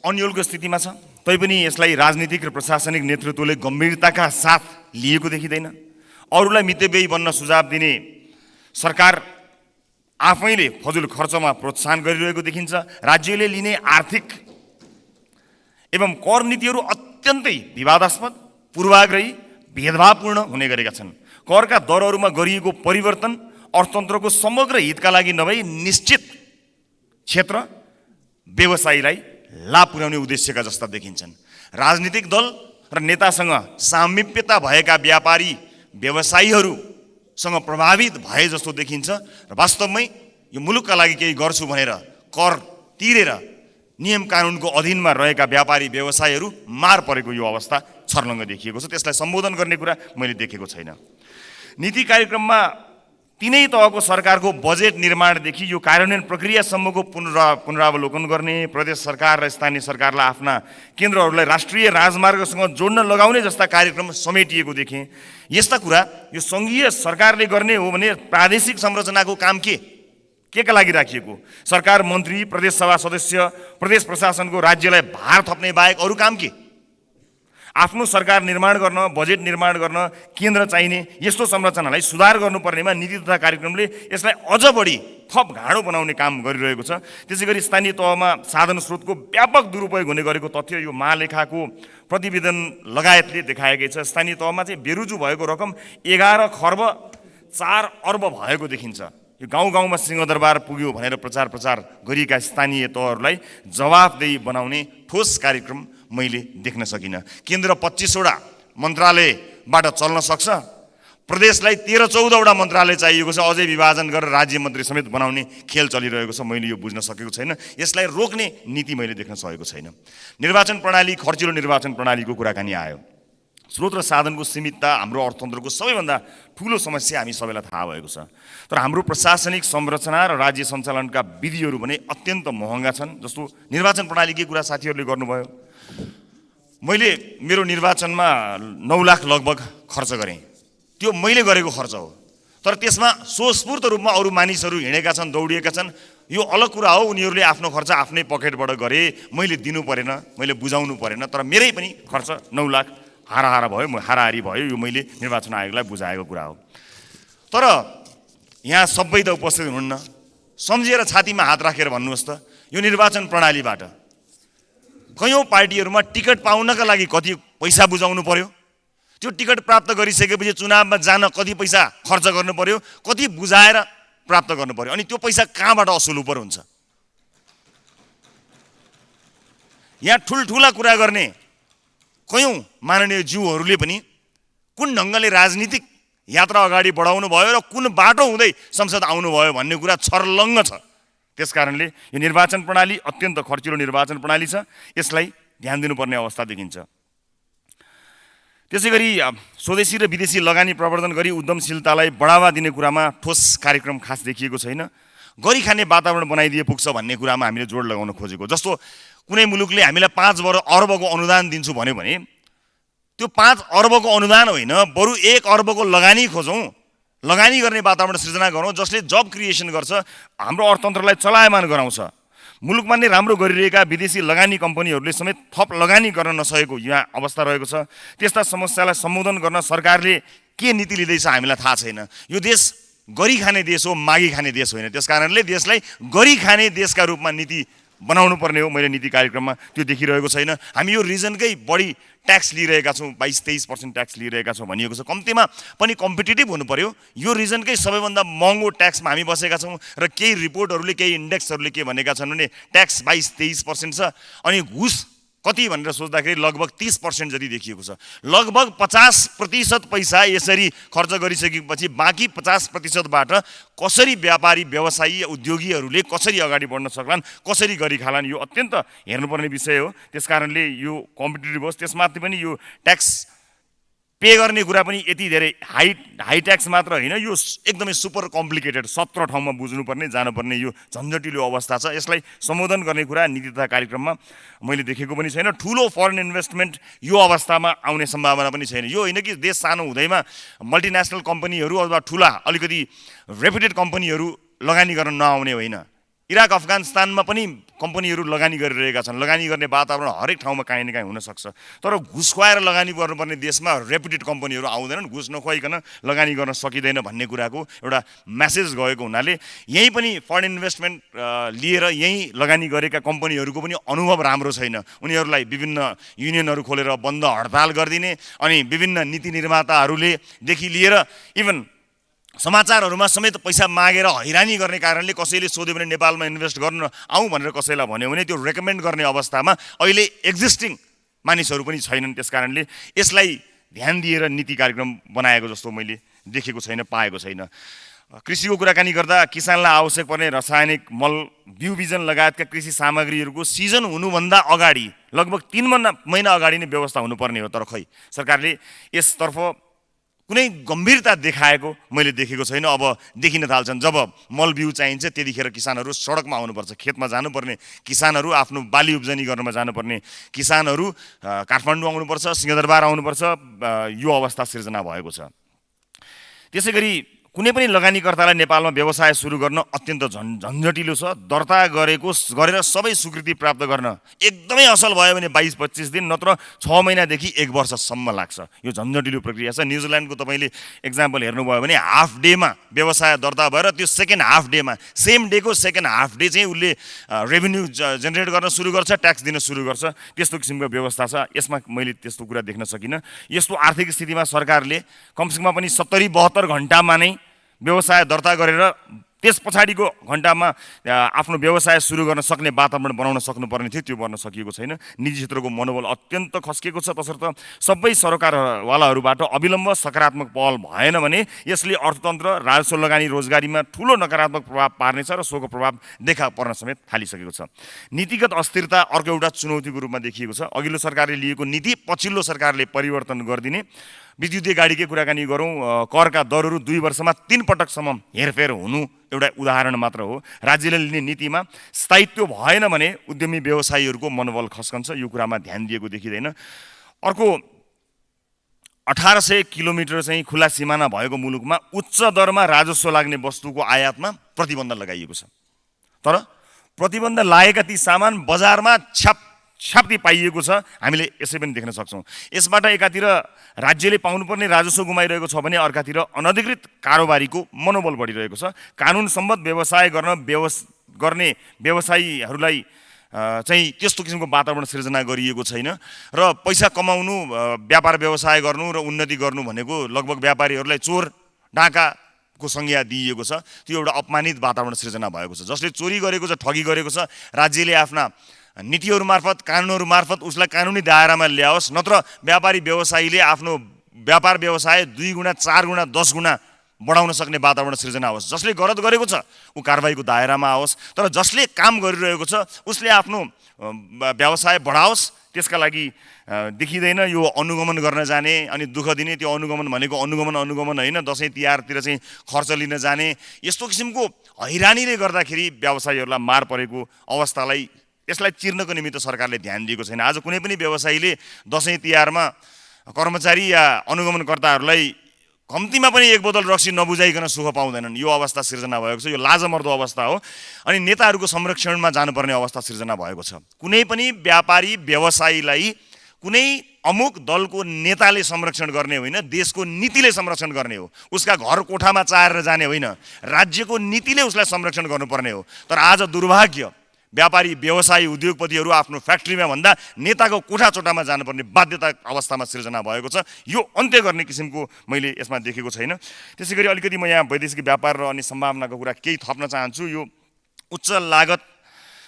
अन्यलको स्थितिमा छ, तैपनि यसलाई राजनीतिक र प्रशासनिक नेतृत्वले गम्भीरताका साथ लिएको देखिँदैन। अरूलाई मितव्ययी बन्न सुझाव दिने सरकार आफैले फजुल खर्चमा प्रोत्साहन गरिरहेको देखिन्छ। राज्यले लिने आर्थिक एवं कर नीतिहरू अत्यन्तै विवादास्पद, पूर्वाग्रही, भेदभावपूर्ण हुने गरेका छन्। करका दरहरूमा गरिएको परिवर्तन अर्थतन्त्रको समग्र हितका लागि नभई निश्चित क्षेत्र व्यवसायीलाई लाभ पुर्याउने उद्देश्यका जस्ता देखिन्छन्। राजनीतिक दल र नेतासँग सामिप्यता भएका व्यापारी व्यवसायीहरूसँग प्रभावित भए जस्तो देखिन्छ र वास्तवमै यो मुलुकका लागि केही गर्छु भनेर कर तिरेर नियम कानुनको अधीनमा रहेका व्यापारी व्यवसायीहरू मार परेको यो अवस्था छर्लङ्ग देखिएको छ। त्यसलाई सम्बोधन गर्ने कुरा मैले देखेको छैन। नीति कार्यक्रममा तीनै तहको सरकारको बजेट निर्माणदेखि यो कार्यान्वयन प्रक्रियासम्मको पुनरावलोकन गर्ने, प्रदेश सरकार र स्थानीय सरकारलाई आफ्ना केन्द्रहरूलाई राष्ट्रिय राजमार्गसँग जोड्न लगाउने जस्ता कार्यक्रम समेटिएको देखेँ। यस्ता कुरा यो सङ्घीय सरकारले गर्ने हो भने प्रादेशिक संरचनाको काम के का लागि राखिएको? सरकार, मन्त्री, प्रदेश सभा सदस्य, प्रदेश प्रशासनको राज्यलाई भार थप्ने बाहेक अरू काम के? आफ्नो सरकार निर्माण गर्न, बजेट निर्माण गर्न केन्द्र चाहिने यस्तो संरचनालाई सुधार गर्नुपर्नेमा नीति तथा कार्यक्रमले यसलाई अझ बढी थप घाँडो बनाउने काम गरिरहेको छ। त्यसै गरी स्थानीय तहमा साधन स्रोतको व्यापक दुरुपयोग हुने गरेको तथ्य यो महालेखाको प्रतिवेदन लगायतले देखाएकै छ। स्थानीय तहमा चाहिँ बेरुजु भएको रकम 11 खर्ब 4 अर्ब भएको देखिन्छ। यो गाउँ-गाउँमा सिंहदरबार पुग्यो भनेर प्रचार गरिएका स्थानीय तहहरूलाई जवाफदेही बनाउने ठोस कार्यक्रम मैले देख्न सकिनँ। केन्द्र 25वटा मन्त्रालयबाट चल्न सक्छ, प्रदेशलाई 13-14वटा मन्त्रालय चाहिएको छ, अझै विभाजन गरेर राज्य मन्त्री समेत बनाउने खेल चलिरहेको छ। मैले यो बुझ्न सकेको छैन। यसलाई रोक्ने नीति मैले देख्न सकेको छैन। निर्वाचन प्रणाली, खर्चिलो निर्वाचन प्रणालीको कुराकानी आयो। स्रोत र साधनको सीमितता हाम्रो अर्थतन्त्रको सबैभन्दा ठुलो समस्या हामी सबैलाई थाहा भएको छ। तर हाम्रो प्रशासनिक संरचना र राज्य सञ्चालनका विधिहरू भने अत्यन्त महँगा छन्। जस्तो निर्वाचन प्रणालीकै कुरा साथीहरूले गर्नुभयो। मैले मेरो निर्वाचनमा 9 लाख लगभग खर्च गरेँ। त्यो मैले गरेको खर्च हो, तर त्यसमा स्वस्फूर्त रूपमा अरू मानिसहरू हिँडेका छन्, दौडिएका छन्, यो अलग कुरा हो। उनीहरूले आफ्नो खर्च आफ्नै पकेटबाट गरे, मैले दिनु परेन, मैले बुझाउनु परेन। तर मेरै पनि खर्च 9 लाख हाराहारी भयो, यो मैले निर्वाचन आयोगलाई बुझाएको कुरा हो। तर यहाँ सबै त उपस्थित हुनुहुन्न, सम्झिएर छातीमा हात राखेर भन्नुहोस् त, यो निर्वाचन प्रणालीबाट कयौँ पार्टीहरूमा टिकट पाउनका लागि कति पैसा बुझाउनु पर्यो, त्यो टिकट प्राप्त गरिसकेपछि चुनावमा जान कति पैसा खर्च गर्नु पर्यो, कति बुझाएर प्राप्त गर्नु पर्यो, अनि त्यो पैसा कहाँबाट असुल उपर हुन्छ। यहाँ ठुल्ठुला कुरा गर्ने कयौँ माननीय ज्यूहरूले पनि कुन ढङ्गले राजनीतिक यात्रा अगाडि बढाउनु भयो र कुन बाटो हुँदै संसद आउनुभयो भन्ने कुरा छर्लङ्ग छ। त्यसकारणले यो निर्वाचन प्रणाली अत्यन्त खर्चिलो निर्वाचन प्रणाली छ, यसलाई ध्यान दिनुपर्ने अवस्था देखिन्छ। त्यसै गरी स्वदेशी र विदेशी लगानी प्रवर्धन गरी उद्यमशीलतालाई बढावा दिने कुरामा ठोस कार्यक्रम खास देखिएको छैन। गरी खाने वातावरण बनाइदिए पुग्छ भन्ने कुरामा हामीले जोड लगाउन खोजेको। जस्तो कुनै मुलुकले हामीलाई 5 अरबको अनुदान दिन्छु भन्यो भने त्यो 5 अरबको अनुदान होइन, बरु 1 अरबको लगानी खोजौँ, लगानी गर्ने वातावरण सृजना गरौँ जसले जब क्रिएसन गर्छ, हाम्रो अर्थतन्त्रलाई चलायमान गराउँछ। मुलुकमा नै राम्रो गरिरहेका विदेशी लगानी कम्पनीहरूले समेत थप लगानी गर्न नसकेको यहाँ अवस्था रहेको छ। त्यस्ता समस्यालाई सम्बोधन गर्न सरकारले के नीति लिँदैछ हामीलाई थाहा छैन। यो देश गरी खाने देश हो, मागी खाने देश होइन। त्यसकारणले देशलाई गरी खाने देशका रूपमा नीति बनाउनु पर्ने हो। मैले नीति कार्यक्रममा त्यो देखिरहेको छैन। हामी यो रिजनकै बढी ट्याक्स लिइरहेका छौँ, 22-23% ट्याक्स लिइरहेका छौँ भनिएको छ। कम्तीमा पनि कम्पिटिटिभ हुनु पर्यो। यो रिजनकै सबैभन्दा महँगो ट्याक्समा हामी बसेका छौँ र केही रिपोर्टहरूले, केही इन्डेक्सहरूले के भनेका छन् भने ट्याक्स 22-23% छ, अनि घुस कति भनेर सोच्दाखेरि लगभग 30% जति देखिएको छ। लगभग 50% पैसा यसरी खर्च गरिसकेपछि बाँकी 50%बाट कसरी व्यापारी, व्यवसायी, उद्योगीहरूले कसरी अगाडि बढ्न सक्लान्, कसरी गरी खालान्, यो अत्यन्त हेर्नुपर्ने विषय हो। त्यसकारणले यो कम्पिटिटिभ होस्, त्यसमाथि पनि यो ट्याक्स पे गर्ने कुरा पनि यति धेरै हाई ट्याक्स मात्र होइन, यो एकदमै सुपर कम्प्लिकेटेड 17 ठाउँमा बुझ्नुपर्ने, जानुपर्ने यो झन्झटिलो अवस्था छ। यसलाई सम्बोधन गर्ने कुरा नीति तथा कार्यक्रममा मैले देखेको पनि छैन। ठुलो फरेन इन्भेस्टमेन्ट यो अवस्थामा आउने सम्भावना पनि छैन। यो होइन कि देश सानो हुँदैमा मल्टिनेसनल कम्पनीहरू अथवा ठुला अलिकति रेपुटेड कम्पनीहरू लगानी गर्न नआउने होइन। इराक, अफगानिस्तानमा पनि कम्पनीहरू लगानी गरिरहेका छन्। लगानी गर्ने वातावरण हरेक ठाउँमा काहीँ न काहीँ हुनसक्छ। तर घुस खुवाएर लगानी गर्नुपर्ने देशमा रेपुटेड कम्पनीहरू आउँदैनन्, घुस नखुवाइकन लगानी गर्न सकिँदैन भन्ने कुराको एउटा मेसेज गएको हुनाले यहीँ पनि फरेन इन्भेस्टमेन्ट लिएर यहीँ लगानी गरेका कम्पनीहरूको पनि अनुभव राम्रो छैन। उनीहरूलाई विभिन्न युनियनहरू खोलेर बन्द हडताल गरिदिने, अनि विभिन्न नीति निर्माताहरूले देखि लिएर इभन समाचारहरूमा समेत पैसा मागेर हैरानी गर्ने कारणले कसैले सोध्यो भने नेपालमा इन्भेस्ट गर्न आउँ भनेर कसैलाई भन्यो भने त्यो रेकमेन्ड गर्ने अवस्थामा अहिले एक्जिस्टिङ मानिसहरू पनि छैनन्। त्यसकारणले यसलाई ध्यान दिएर नीति कार्यक्रम बनाएको जस्तो मैले देखेको छैन, पाएको छैन। कृषिको कुराकानी गर्दा किसानलाई आवश्यक पर्ने रासायनिक मल, बिउ बिजन लगायतका कृषि सामग्रीहरूको सिजन हुनुभन्दा अगाडि लगभग 3 महिना अगाडि नै व्यवस्था हुनुपर्ने हो। तर खै सरकारले यसतर्फ कुनै गम्भीरता देखाएको मैले देखेको छैन। अब देखिन थाल्छन्, जब मल बिउ चाहिन्छ त्यतिखेर किसानहरू सडकमा आउनुपर्छ। खेतमा जानुपर्ने किसानहरू, आफ्नो बाली उब्जनी गर्नमा जानुपर्ने किसानहरू काठमाडौँ आउनुपर्छ, सिंहदरबार आउनुपर्छ। यो अवस्था सिर्जना भएको छ। त्यसै गरी कुनै पनि लगानीकर्तालाई नेपालमा व्यवसाय सुरु गर्न अत्यन्त झन्झटिलो छ। दर्ता गरेर सबै स्वीकृति प्राप्त गर्न एकदमै असल भयो भने 22-25 दिन, नत्र 6 महिनादेखि 1 वर्षसम्म लाग्छ। यो झन्झटिलो प्रक्रिया छ। न्युजिल्यान्डको तपाईँले एक्जाम्पल हेर्नुभयो भने हाफ डेमा व्यवसाय दर्ता भएर त्यो सेकेन्ड हाफ डेमा, सेम डेको सेकेन्ड हाफ डे चाहिँ उसले रेभेन्यू जेनेरेट गर्न सुरु गर्छ, ट्याक्स दिन सुरु गर्छ। त्यस्तो किसिमको व्यवस्था छ। यसमा मैले त्यस्तो कुरा देख्न सकिनँ। यस्तो आर्थिक स्थितिमा सरकारले कमसेकम पनि 70-72 घन्टामा नै व्यवसाय दर्ता गरेर त्यस पछाडिको घन्टामा आफ्नो व्यवसाय सुरु गर्न सक्ने वातावरण बनाउन सक्नुपर्ने थियो, त्यो गर्न सकिएको छैन। निजी क्षेत्रको मनोबल अत्यन्त खस्किएको छ। तसर्थ सबै सरकारवालाहरूबाट अविलम्ब सकारात्मक पहल भएन भने यसले अर्थतन्त्र, राजस्व लगानी, रोजगारीमा ठुलो नकारात्मक प्रभाव पार्नेछ र सोको प्रभाव देखा पर्न समेत थालिसकेको छ। नीतिगत अस्थिरता अर्को एउटा चुनौतीको रूपमा देखिएको छ। अघिल्लो सरकारले लिएको नीति पछिल्लो सरकारले परिवर्तन गरिदिने विद्युतीय गाडीकै कुराकानी गरौँ, करका दरहरू 2 वर्षमा 3 पटकसम्म हेरफेर हुनु एउटा उदाहरण मात्र हो। राज्यले लिने नीतिमा स्थायित्व भएन भने उद्यमी व्यवसायीहरूको मनोबल खस्कन्छ, यो कुरामा ध्यान दिएको देखिँदैन। अर्को 1800 किलोमिटर चाहिँ खुला सिमाना भएको मुलुकमा उच्च दरमा राजस्व लाग्ने वस्तुको आयातमा प्रतिबन्ध लगाइएको छ। तर प्रतिबन्ध लागेका ती सामान बजारमा छाप्ती पाइएको छ, हामीले यसै पनि देख्न सक्छौँ। यसबाट एकातिर राज्यले पाउनुपर्ने राजस्व गुमाइरहेको छ भने अर्कातिर अनधिकृत कारोबारीको मनोबल बढिरहेको छ। कानुन सम्मत व्यवसाय गर्ने व्यवसायीहरूलाई चाहिँ त्यस्तो किसिमको वातावरण सिर्जना गरिएको छैन र पैसा कमाउनु, व्यापार व्यवसाय गर्नु र उन्नति गर्नु भनेको लगभग व्यापारीहरूलाई चोर डाकाको संज्ञा दिइएको छ। त्यो एउटा अपमानित वातावरण सिर्जना भएको छ। जसले चोरी गरेको छ, ठगी गरेको छ, राज्यले आफ्ना नीतिहरू मार्फत, कानुनहरू मार्फत उसलाई कानुनी दायरामा ल्याओस्, नत्र व्यापारी व्यवसायीले आफ्नो व्यापार व्यवसाय 2 गुणा, 4 गुणा, 10 गुणा बढाउन सक्ने वातावरण सिर्जना होस्। जसले गलत गरेको छ ऊ कारबाहीको दायरामा आओस्, तर जसले काम गरिरहेको छ उसले आफ्नो व्यवसाय बढाओस्। त्यसका लागि देखिँदैन यो अनुगमन गर्न जाने अनि दुःख दिने। त्यो अनुगमन भनेको अनुगमन होइन, दसैँ तिहारतिर चाहिँ खर्च लिन जाने, यस्तो किसिमको हैरानीले गर्दाखेरि व्यवसायीहरूलाई मार परेको अवस्थालाई यसलाई चिर्नको निमित्त सरकारले ध्यान दिएको छैन। आज कुनै पनि व्यवसायीले दसैँ तिहारमा कर्मचारी या अनुगमनकर्ताहरूलाई कम्तीमा पनि 1 बोतल रक्सी नबुझाइकन सुख पाउँदैनन्। यो अवस्था सिर्जना भएको छ। यो लाजमर्दो अवस्था हो। अनि नेताहरूको संरक्षणमा जानुपर्ने अवस्था सिर्जना भएको छ। कुनै पनि व्यापारी व्यवसायीलाई कुनै अमुक दलको नेताले संरक्षण गर्ने होइन, देशको नीतिले संरक्षण गर्ने हो। उसका घर कोठामा चाहेर जाने होइन, राज्यको नीतिले उसलाई संरक्षण गर्नुपर्ने हो। तर आज दुर्भाग्य व्यापारी व्यवसायी उद्योगपतिहरू आफ्नो फ्याक्ट्रीमा भन्दा नेताको कोठाचोटामा जानुपर्ने बाध्यता अवस्थामा सिर्जना भएको छ। यो अन्त्य गर्ने किसिमको मैले यसमा देखेको छैन। त्यसै गरी अलिकति म यहाँ वैदेशिक व्यापार र अनि सम्भावनाको कुरा केही थप्न चाहन्छु। यो उच्च लागत,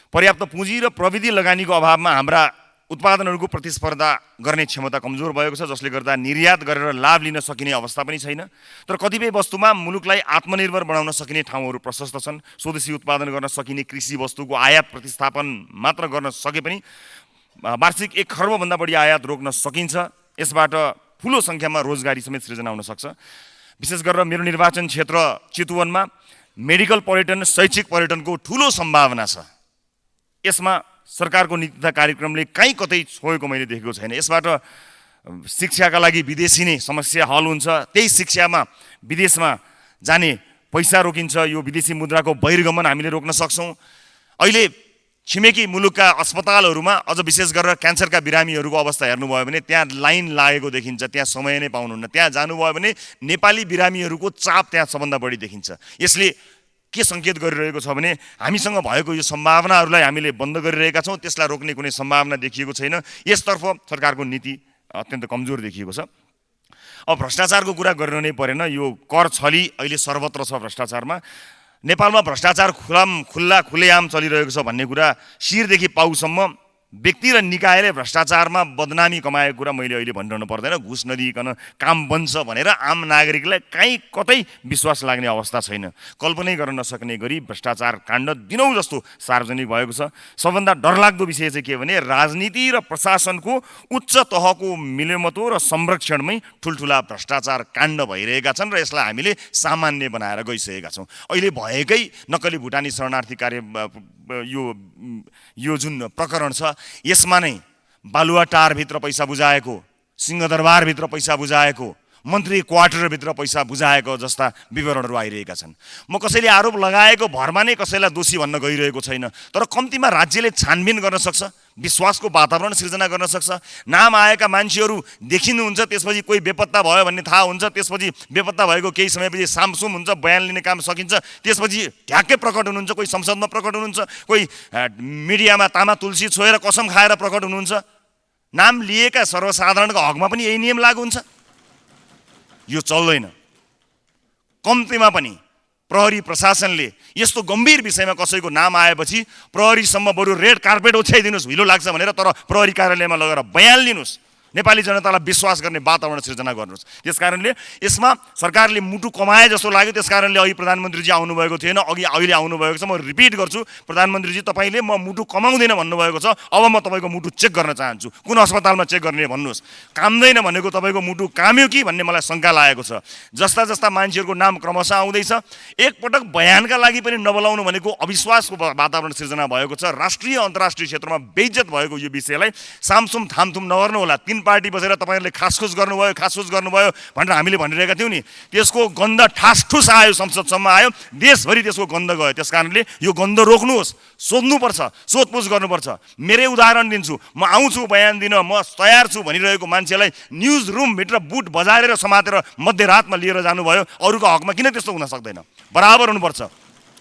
पर्याप्त पुँजी र प्रविधि लगानीको अभावमा हाम्रा उत्पादनहरूको प्रतिस्पर्धा गर्ने क्षमता कमजोर भएको छ, जसले गर्दा निर्यात गरेर लाभ लिन सकिने अवस्था पनि छैन। तर कतिपय वस्तुमा मुलुकलाई आत्मनिर्भर बनाउन सकिने ठाउँहरू प्रशस्त छन्। स्वदेशी उत्पादन गर्न सकिने कृषि वस्तुको आयात प्रतिस्थापन मात्र गर्न सके पनि वार्षिक 1 खर्बभन्दा बढी आयात रोक्न सकिन्छ। यसबाट ठुलो सङ्ख्यामा रोजगारी समेत सृजना हुन सक्छ। विशेष गरेर मेरो निर्वाचन क्षेत्र चितवनमा मेडिकल पर्यटन, शैक्षिक पर्यटनको ठुलो सम्भावना छ। यसमा सरकारको नीति तथा कार्यक्रमले कहीँ कतै छोएको मैले देखेको छैन। यसबाट शिक्षाका लागि विदेशी नै समस्या हल हुन्छ। त्यही शिक्षामा विदेशमा जाने पैसा रोकिन्छ। यो विदेशी मुद्राको बहिर्गमन हामीले रोक्न सक्छौँ। अहिले छिमेकी मुलुकका अस्पतालहरूमा अझ विशेष गरेर क्यान्सरका बिरामीहरूको अवस्था हेर्नुभयो भने त्यहाँ लाइन लागेको देखिन्छ, त्यहाँ समय नै पाउनुहुन्न। त्यहाँ जानुभयो भने नेपाली बिरामीहरूको चाप त्यहाँ सबभन्दा बढी देखिन्छ। यसले के सङ्केत गरिरहेको छ भने हामीसँग भएको यो सम्भावनाहरूलाई हामीले बन्द गरिरहेका छौँ। त्यसलाई रोक्ने कुनै सम्भावना देखिएको छैन। यसतर्फ सरकारको नीति अत्यन्त कमजोर देखिएको छ। अब भ्रष्टाचारको कुरा गर्नु नै परेन। यो कर छली अहिले सर्वत्र छ। भ्रष्टाचारमा नेपालमा भ्रष्टाचार खुलेआम चलिरहेको छ भन्ने कुरा शिरदेखि पाउसम्म व्यक्ति र निकायले भ्रष्टाचारमा बदनामी कमाएको कुरा मैले अहिले भनिरहनु पर्दैन। घुस नदिइकन काम बन्छ भनेर आम नागरिकलाई कहीँ कतै विश्वास लाग्ने अवस्था छैन। कल्पनै गर्न नसक्ने गरी भ्रष्टाचार काण्ड दिनौँ जस्तो सार्वजनिक भएको छ। सबभन्दा डरलाग्दो विषय चाहिँ के भने राजनीति र प्रशासनको उच्च तहको मिलेमतो र संरक्षणमै ठुल्ठुला भ्रष्टाचार काण्ड भइरहेका छन् र यसलाई हामीले सामान्य बनाएर गइसकेका छौँ। अहिले भएकै नक्कली भुटानी शरणार्थी कार्य यो जुन प्रकरण छ यसमा नै बालुवाटारभित्र पैसा बुझाएको, सिंहदरबारभित्र पैसा बुझाएको, मन्त्री क्वार्टरभित्र पैसा बुझाएको जस्ता विवरणहरू आइरहेका छन्। म कसैले आरोप लगाएको भरमा नै कसैलाई दोषी भन्न गइरहेको छैन। तर कम्तीमा राज्यले छानबिन गर्न सक्छ, विश्वासको वातावरण सिर्जना गर्न सक्छ। नाम आएका मान्छेहरू देखिनुहुन्छ, त्यसपछि कोही बेपत्ता भयो भन्ने थाहा हुन्छ, त्यसपछि बेपत्ता भएको केही समयपछि सामसुम हुन्छ, बयान लिने काम सकिन्छ, त्यसपछि ठ्याक्कै प्रकट हुनुहुन्छ, कोही संसदमा प्रकट हुनुहुन्छ, कोही मिडियामा तामा तुलसी छोएर कसम खाएर प्रकट हुनुहुन्छ। नाम लिएका सर्वसाधारणको हकमा पनि यही नियम लागू हुन्छ? यो चल्दैन। कम्तीमा पनि प्रहरी प्रशासनले यस्तो गम्भीर विषयमा कसैको नाम आएपछि प्रहरीसम्म बरु रेड कार्पेट ओछ्याइदिनुहोस्, हिलो लाग्छ भनेर, तर प्रहरी कार्यालयमा लगेर बयान लिनुहोस्। नेपाली जनतालाई विश्वास गर्ने वातावरण सिर्जना गर्नुहोस्। त्यसकारणले यसमा सरकारले मुटु कमाए जस्तो लाग्यो, त्यसकारणले अघि प्रधानमन्त्रीजी आउनुभएको थिएन, अहिले आउनुभएको छ। म रिपिट गर्छु, प्रधानमन्त्रीजी तपाईँले म मुटु कमाउँदैन भन्नुभएको छ। अब म तपाईँको मुटु चेक गर्न चाहन्छु, कुन अस्पतालमा चेक गर्ने भन्नुहोस्। काम्दैन भनेको तपाईँको मुटु काम्यो कि भन्ने मलाई शङ्का लागेको छ। जस्ता जस्ता मान्छेहरूको नाम क्रमशः आउँदैछ, एकपटक बयानका लागि पनि नबोलाउनु भनेको अविश्वासको वातावरण सिर्जना भएको छ। राष्ट्रिय अन्तर्राष्ट्रिय क्षेत्रमा बेइज्जत भएको यो विषयलाई सामसुम थामथुम नगर्नु होला। 3 पार्टी बसेर तपाईँहरूले खासखुस गर्नुभयो भनेर हामीले भनिरहेका थियौँ नि, त्यसको गन्ध ठासठुस आयो, संसदसम्म आयो, देशभरि त्यसको गन्ध गयो। त्यसकारणले यो गन्ध रोक्नुहोस्, सोध्नुपर्छ, सोधपुछ गर्नुपर्छ। मेरै उदाहरण दिन्छु, म आउँछु बयान दिन, म तयार छु भनिरहेको मान्छेलाई न्युज रुमभित्र बुट बजारेर समातेर मध्यरातमा लिएर जानुभयो। अरूको हकमा किन त्यस्तो हुन सक्दैन? बराबर हुनुपर्छ।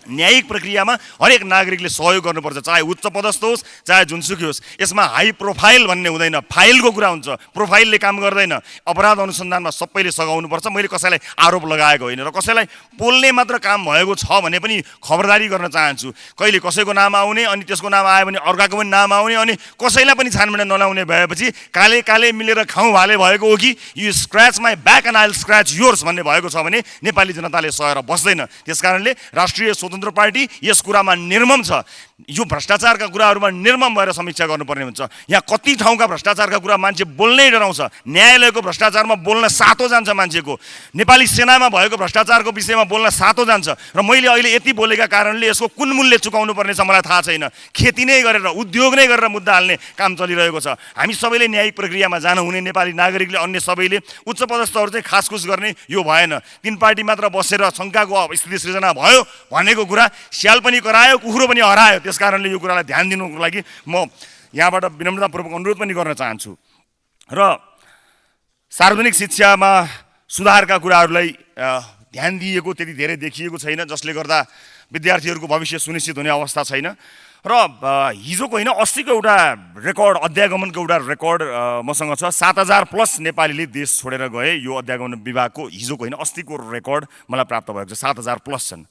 न्यायिक प्रक्रियामा हरेक नागरिकले सहयोग गर्नुपर्छ, चाहे उच्च पदस्थ होस् चाहे जुनसुकै होस्। यसमा हाई प्रोफाइल भन्ने हुँदैन, फाइलको कुरा हुन्छ। प्रोफाइलले काम गर्दैन। अपराध अनुसन्धानमा सबैले सघाउनुपर्छ। मैले कसैलाई आरोप लगाएको होइन र कसैलाई पोल्ने मात्र काम भएको छ भने पनि खबरदारी गर्न चाहन्छु। कहिले कसैको नाम आउने, अनि त्यसको नाम आयो भने अर्काको पनि नाम आउने, अनि कसैलाई पनि छानबिन नलाउने भएपछि काले काले मिलेर खाउँ भाले भएको हो कि you scratch my back and I will scratch yours भन्ने भएको छ भने नेपाली जनताले सहेर बस्दैन। त्यसकारणले राष्ट्रिय स्वतन्त्र पार्टी यस कुरामा निर्मम छ। यो भ्रष्टाचारका कुराहरूमा निर्मम भएर समीक्षा गर्नुपर्ने हुन्छ। यहाँ कति ठाउँका भ्रष्टाचारका कुरा मान्छे बोल्नै डराउँछ। न्यायालयको भ्रष्टाचारमा बोल्न सातो जान्छ मान्छेको, नेपाली सेनामा भएको भ्रष्टाचारको विषयमा बोल्न सातो जान्छ। र मैले अहिले यति बोलेका कारणले यसको कुन मूल्य चुकाउनु पर्ने छ मलाई थाहा छैन। खेती नै गरेर, उद्योग नै गरेर मुद्दा हाल्ने काम चलिरहेको छ। हामी सबैले न्यायिक प्रक्रियामा जानुहुने, नेपाली नागरिकले, अन्य सबैले, उच्च पदस्थहरू चाहिँ खासखुस गर्ने यो भएन। 3 पार्टी मात्र बसेर शङ्काको स्थिति सृजना भयो भनेको कुरा स्याल पनि करायो, कुखुरो पनि हरायो। त्यसकारणले यो कुरालाई ध्यान दिनुको लागि म यहाँबाट विनम्रतापूर्वक अनुरोध पनि गर्न चाहन्छु। र सार्वजनिक शिक्षामा सुधारका कुराहरूलाई ध्यान दिएको त्यति धेरै देखिएको छैन, जसले गर्दा विद्यार्थीहरूको भविष्य सुनिश्चित हुने अवस्था छैन। र हिजोको होइन, 80को एउटा रेकर्ड, अध्यागमनको एउटा रेकर्ड मसँग छ। 7000+ नेपालीले देश छोडेर गए। यो अध्यागमन विभागको हिजोको होइन, 80को रेकर्ड मलाई प्राप्त भएको छ। 7000+ छन्।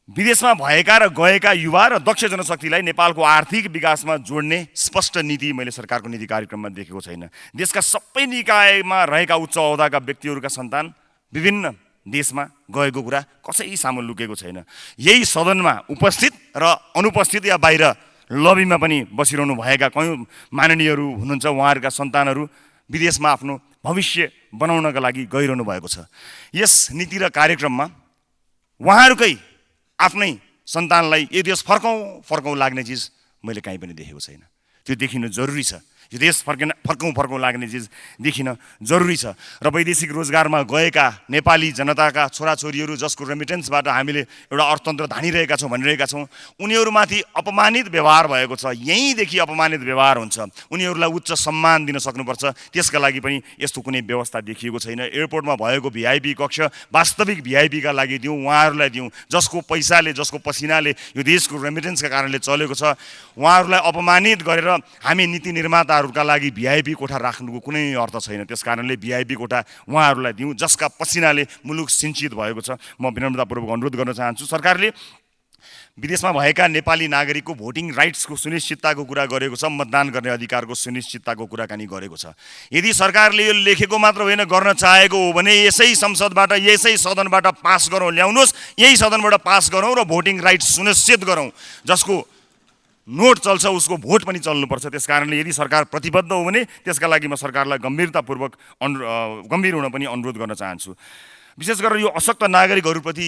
विदेशमा भएका र गएका युवा र दक्ष जनशक्तिलाई नेपालको आर्थिक विकासमा जोड्ने स्पष्ट नीति मैले सरकारको नीति कार्यक्रममा देखेको छैन। देशका सबै निकायमा रहेका उच्च अहोदाका व्यक्तिहरूका सन्तान विभिन्न देशमा गएको कुरा कसै सामु लुकेको छैन। यही सदनमा उपस्थित र अनुपस्थित या बाहिर लबीमा पनि बसिरहनु भएका कयौँ माननीयहरू हुनुहुन्छ, उहाँहरूका सन्तानहरू विदेशमा आफ्नो भविष्य बनाउनका लागि गइरहनु भएको छ। यस नीति र कार्यक्रममा उहाँहरूकै आफ्नै सन्तानलाई यो देश फर्कौँ लाग्ने चिज मैले कहीँ पनि देखेको छैन। त्यो देखिनु जरुरी छ। यो देश फर्कौँ लाग्ने चिज देखिन जरुरी छ। र वैदेशिक रोजगारमा गएका नेपाली जनताका छोराछोरीहरू जसको रेमिटेन्सबाट हामीले एउटा अर्थतन्त्र धानिरहेका छौँ भनिरहेका छौँ, उनीहरूमाथि अपमानित व्यवहार भएको छ। यहीँदेखि अपमानित व्यवहार हुन्छ। उनीहरूलाई उच्च सम्मान दिन सक्नुपर्छ। त्यसका लागि पनि यस्तो कुनै व्यवस्था देखिएको छैन। एयरपोर्टमा भएको VIP कक्ष वास्तविक VIPका लागि दिउँ, उहाँहरूलाई दिउँ, जसको पैसाले, जसको पसिनाले यो देशको रेमिटेन्सका कारणले चलेको छ। उहाँहरूलाई अपमानित गरेर हामी नीति निर्माता का लागि VIP कोठा राख्नुको कुनै अर्थ छैन। त्यसकारणले VIP कोठा उहाँहरूलाई दिउँ जसका पसिनाले मुलुक सिञ्चित भएको छ। म विनम्रतापूर्वक अनुरोध गर्न चाहन्छु, सरकारले विदेशमा भएका नेपाली नागरिकको भोटिङ राइट्सको सुनिश्चितताको कुरा गरेको छ, मतदान गर्ने अधिकारको सुनिश्चितताको कुराकानी गरेको छ। यदि सरकारले यो लेखेको मात्र होइन, गर्न चाहेको हो भने यसै संसदबाट, यसै सदनबाट पास गरौँ, ल्याउनुहोस्, यही सदनबाट पास गरौँ र भोटिङ राइट्स सुनिश्चित गरौँ। जसको नोट चल्छ उसको भोट पनि चल्नुपर्छ। त्यसकारणले यदि सरकार प्रतिबद्ध हो भने त्यसका लागि म सरकारलाई गम्भीरतापूर्वक गम्भीर हुन पनि अनुरोध गर्न चाहन्छु। विशेष गरेर यो अशक्त नागरिकहरूप्रति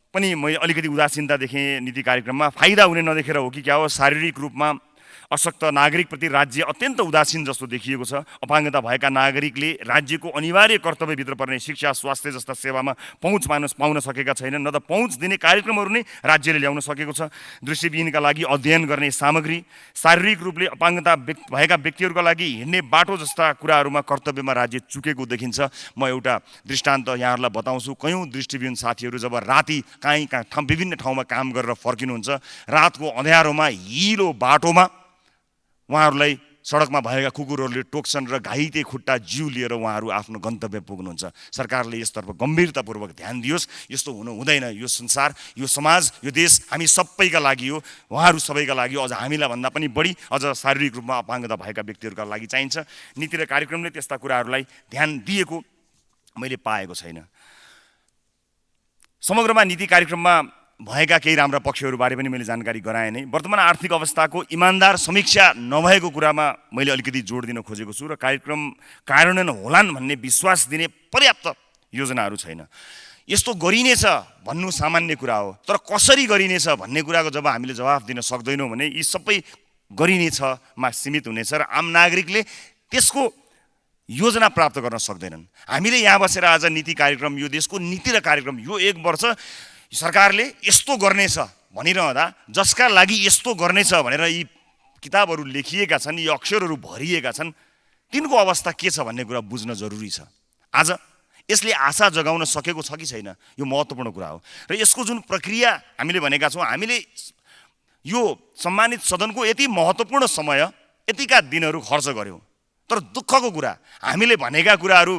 पनि मैले अलिकति उदासीनता देखेँ नीति कार्यक्रममा। फाइदा हुने नदेखेर हो कि क्या हो, शारीरिक रूपमा अशक्त नागरिकप्रति राज्य अत्यन्त उदासीन जस्तो देखिएको छ। अपाङ्गता भएका नागरिकले राज्यको अनिवार्य कर्तव्यभित्र पर्ने शिक्षा, स्वास्थ्य जस्ता सेवामा पहुँच पाउन सकेका छैनन्, न त पहुँच दिने कार्यक्रमहरू नै राज्यले ल्याउन सकेको छ। दृष्टिविहीनका लागि अध्ययन गर्ने सामग्री, शारीरिक रूपले अपाङ्गता भएका व्यक्तिहरूका लागि हिँड्ने बाटो जस्ता कुराहरूमा कर्तव्यमा राज्य चुकेको देखिन्छ। म एउटा दृष्टान्त यहाँहरूलाई बताउँछु। कयौँ दृष्टिविहीन साथीहरू जब राति विभिन्न ठाउँमा काम गरेर फर्किनुहुन्छ, रातको अँध्यारोमा हिलो बाटोमा उहाँहरूलाई सडकमा भएका कुकुरहरूले टोक्छन् र घाइते खुट्टा जिउ लिएर उहाँहरू आफ्नो गन्तव्य पुग्नुहुन्छ। सरकारले यसतर्फ गम्भीरतापूर्वक ध्यान दियोस्। यस्तो हुनु हुँदैन। यो संसार, यो समाज, यो देश हामी सबैका लागि हो, उहाँहरू सबैका लागि, अझ हामीलाई भन्दा पनि बढी अझ शारीरिक रूपमा अपाङ्गता भएका व्यक्तिहरूका लागि चाहिन्छ। नीति र कार्यक्रमले त्यस्ता कुराहरूलाई ध्यान दिएको मैले पाएको छैन। समग्रमा नीति कार्यक्रममा भएका केही राम्रा पक्षहरूबारे पनि मैले जानकारी गराएँ नै। वर्तमान आर्थिक अवस्थाको इमान्दार समीक्षा नभएको कुरामा मैले अलिकति जोड दिन खोजेको छु र कार्यक्रम कार्यान्वयन होलान् भन्ने विश्वास दिने पर्याप्त योजनाहरू छैन। यस्तो गरिनेछ भन्नु सामान्य कुरा हो, तर कसरी गरिनेछ भन्ने कुराको जब हामीले जवाफ दिन सक्दैनौँ भने यी सबै गरिनेछमा सीमित हुनेछ र आम नागरिकले त्यसको योजना प्राप्त गर्न सक्दैनन्। हामीले यहाँ बसेर आज नीति कार्यक्रम, यो देशको नीति र कार्यक्रम, यो 1 वर्ष सरकारले यस्तो गर्नेछ भनिरहँदा जसका लागि यस्तो गर्नेछ भनेर यी किताबहरू लेखिएका छन्, यी अक्षरहरू भरिएका छन्, तिनको अवस्था के छ भन्ने कुरा बुझ्न जरुरी छ। आज यसले आशा जगाउन सकेको छ कि छैन, यो महत्त्वपूर्ण कुरा हो। र यसको जुन प्रक्रिया हामीले भनेका छौँ, हामीले यो सम्मानित सदनको यति महत्त्वपूर्ण समय, यतिका दिनहरू खर्च गऱ्यौँ, तर दुःखको कुरा हामीले भनेका कुराहरू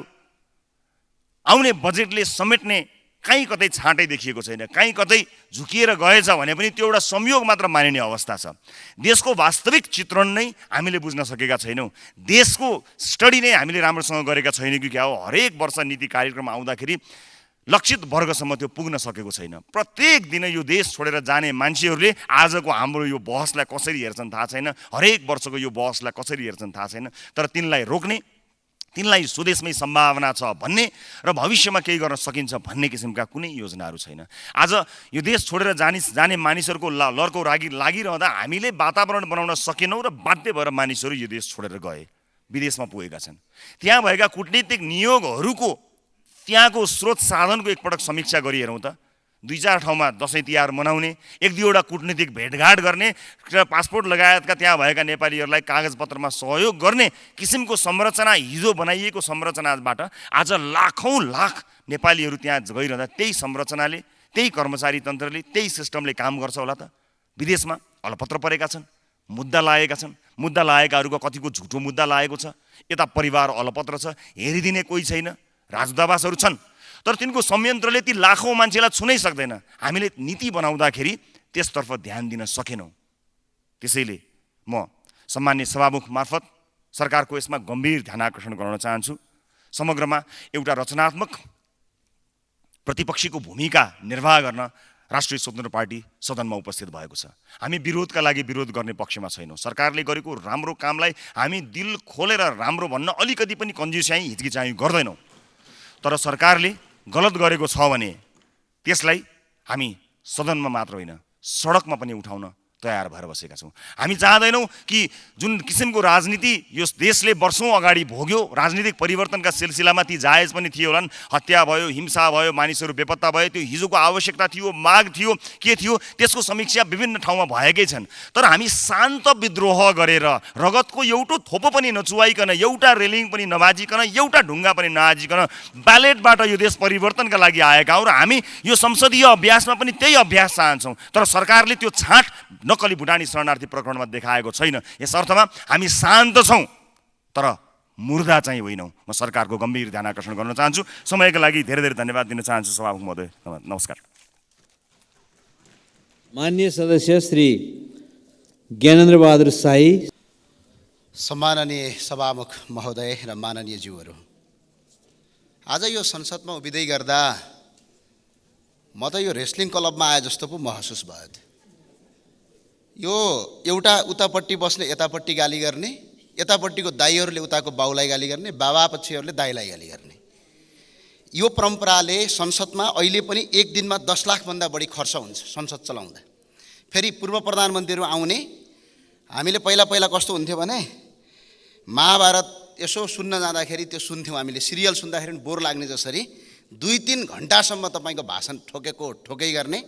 आउने बजेटले समेट्ने कहीँ कतै छाँटै देखिएको छैन। कहीँ कतै झुकिएर गएछ भने पनि त्यो एउटा संयोग मात्र मानिने अवस्था छ। देशको वास्तविक चित्रण नै हामीले बुझ्न सकेका छैनौँ। देशको स्टडी नै हामीले राम्रोसँग गरेका छैनौँ कि क्या हो। हरेक वर्ष नीति कार्यक्रम आउँदाखेरि लक्षित वर्गसम्म त्यो पुग्न सकेको छैन। प्रत्येक दिन यो देश छोडेर जाने मान्छेहरूले आजको हाम्रो यो बहसलाई कसरी हेर्छन् थाहा छैन, हरेक वर्षको यो बहसलाई कसरी हेर्छन् थाहा छैन। तर तिनलाई रोक्ने, तिनलाई स्वदेशमै सम्भावना छ भन्ने र भविष्यमा केही गर्न सकिन्छ भन्ने किसिमका कुनै योजनाहरू छैन। आज यो देश छोडेर जाने मानिसहरूको लर्को लागिरहँदा हामीले वातावरण बनाउन सकेनौँ र बाध्य भएर मानिसहरू यो देश छोडेर गए, विदेशमा पुगेका छन्। त्यहाँ भएका कूटनीतिक नियोगहरूको त्यहाँको स्रोत साधनको एकपटक समीक्षा गरिहेरौँ त। 2-4 ठाउँमा दसैँ तिहार मनाउने, 1-2वटा कूटनीतिक भेटघाट गर्ने र पासपोर्ट लगायतका त्यहाँ भएका नेपालीहरूलाई कागजपत्रमा सहयोग गर्ने किसिमको संरचना, हिजो बनाइएको संरचनाबाट आज लाखौँ लाख नेपालीहरू त्यहाँ गइरहँदा त्यही संरचनाले, त्यही कर्मचारी तन्त्रले, त्यही सिस्टमले काम गर्छ होला त। विदेशमा अलपत्र परेका छन्, मुद्दा लागेका छन्, मुद्दा लागेकाहरूको कतिको झुटो मुद्दा लागेको छ, यता परिवार अलपत्र छ, हेरिदिने कोही छैन, राजदूतावासहरू छन्, तर तिनको संयन्त्रले ती लाखौँ मान्छेलाई छुनै सक्दैन। हामीले नीति बनाउँदाखेरि त्यसतर्फ ध्यान दिन सकेनौँ। त्यसैले म सम्मान्य सभामुख मार्फत सरकारको यसमा गम्भीर ध्यान आकर्षण गराउन चाहन्छु। समग्रमा एउटा रचनात्मक प्रतिपक्षीको भूमिका निर्वाह गर्न राष्ट्रिय स्वतन्त्र पार्टी सदनमा उपस्थित भएको छ। हामी विरोधका लागि विरोध गर्ने पक्षमा छैनौँ। सरकारले गरेको राम्रो कामलाई हामी दिल खोलेर राम्रो भन्न अलिकति पनि कन्जुस्याइ, हिचकिचाइ गर्दैनौँ। तर सरकारले गलत गरेको छ भने त्यसलाई हामी सदनमा मात्र होइन, सडकमा पनि उठाउन तयार भएर बसेका छौँ। हामी चाहदैनौँ कि जुन किसिमको राजनीति यो देशले वर्षौँ अगाडि भोग्यो, राजनीतिक परिवर्तनका सिलसिलामा ती जायज पनि थिए होलान्, हत्या भयो, हिंसा भयो, मानिसहरू बेपत्ता भयो, त्यो हिजोको आवश्यकता थियो, माग थियो, के थियो, त्यसको समीक्षा विभिन्न ठाउँमा भएकै छन्। तर हामी शान्त विद्रोह गरेर रगतको एउटो थोपो पनि नचुवाइकन, एउटा रेलिङ पनि नभाजिकन, एउटा ढुङ्गा पनि नहाजिकन ब्यालेटबाट यो देश परिवर्तनका लागि आएका हौँ र हामी यो संसदीय अभ्यासमा पनि त्यही अभ्यास चाहन्छौँ। तर सरकारले त्यो छाँट नक्कली भुटानी शरणार्थी प्रकरणमा देखाएको छैन। यस अर्थमा हामी शान्त छौँ, तर मुर्दा चाहिँ होइनौँ। म सरकारको गम्भीर ध्यान आकर्षण गर्न चाहन्छु। समयका लागि धेरै धेरै धन्यवाद दिन चाहन्छु सभामुख महोदय। नमस्कार। माननीय सदस्य श्री ज्ञानेन्द्र बहादुर शाही। सम्माननीय सभामुख महोदय र माननीय ज्यूहरू, आज यो संसदमा उभिँदै गर्दा म त यो रेस्लिङ क्लबमा आए जस्तो पो महसुस भयो। यो एउटा उतापट्टि बस्ने यतापट्टि गाली गर्ने, यतापट्टिको दाइहरूले उताको बाउलाई गाली गर्ने, बाबापक्षीहरूले दाइलाई गाली गर्ने, यो परम्पराले संसदमा अहिले पनि एक दिनमा 10 लाखभन्दा बढी खर्च हुन्छ संसद चलाउँदा। फेरि पूर्व प्रधानमन्त्रीहरू आउने, हामीले पहिला कस्तो हुन्थ्यो भने महाभारत यसो सुन्न जाँदाखेरि त्यो सुन्थ्यौँ हामीले, सिरियल सुन्दाखेरि बोर लाग्ने जसरी 2-3 घन्टासम्म तपाईँको भाषण ठोकै गर्ने।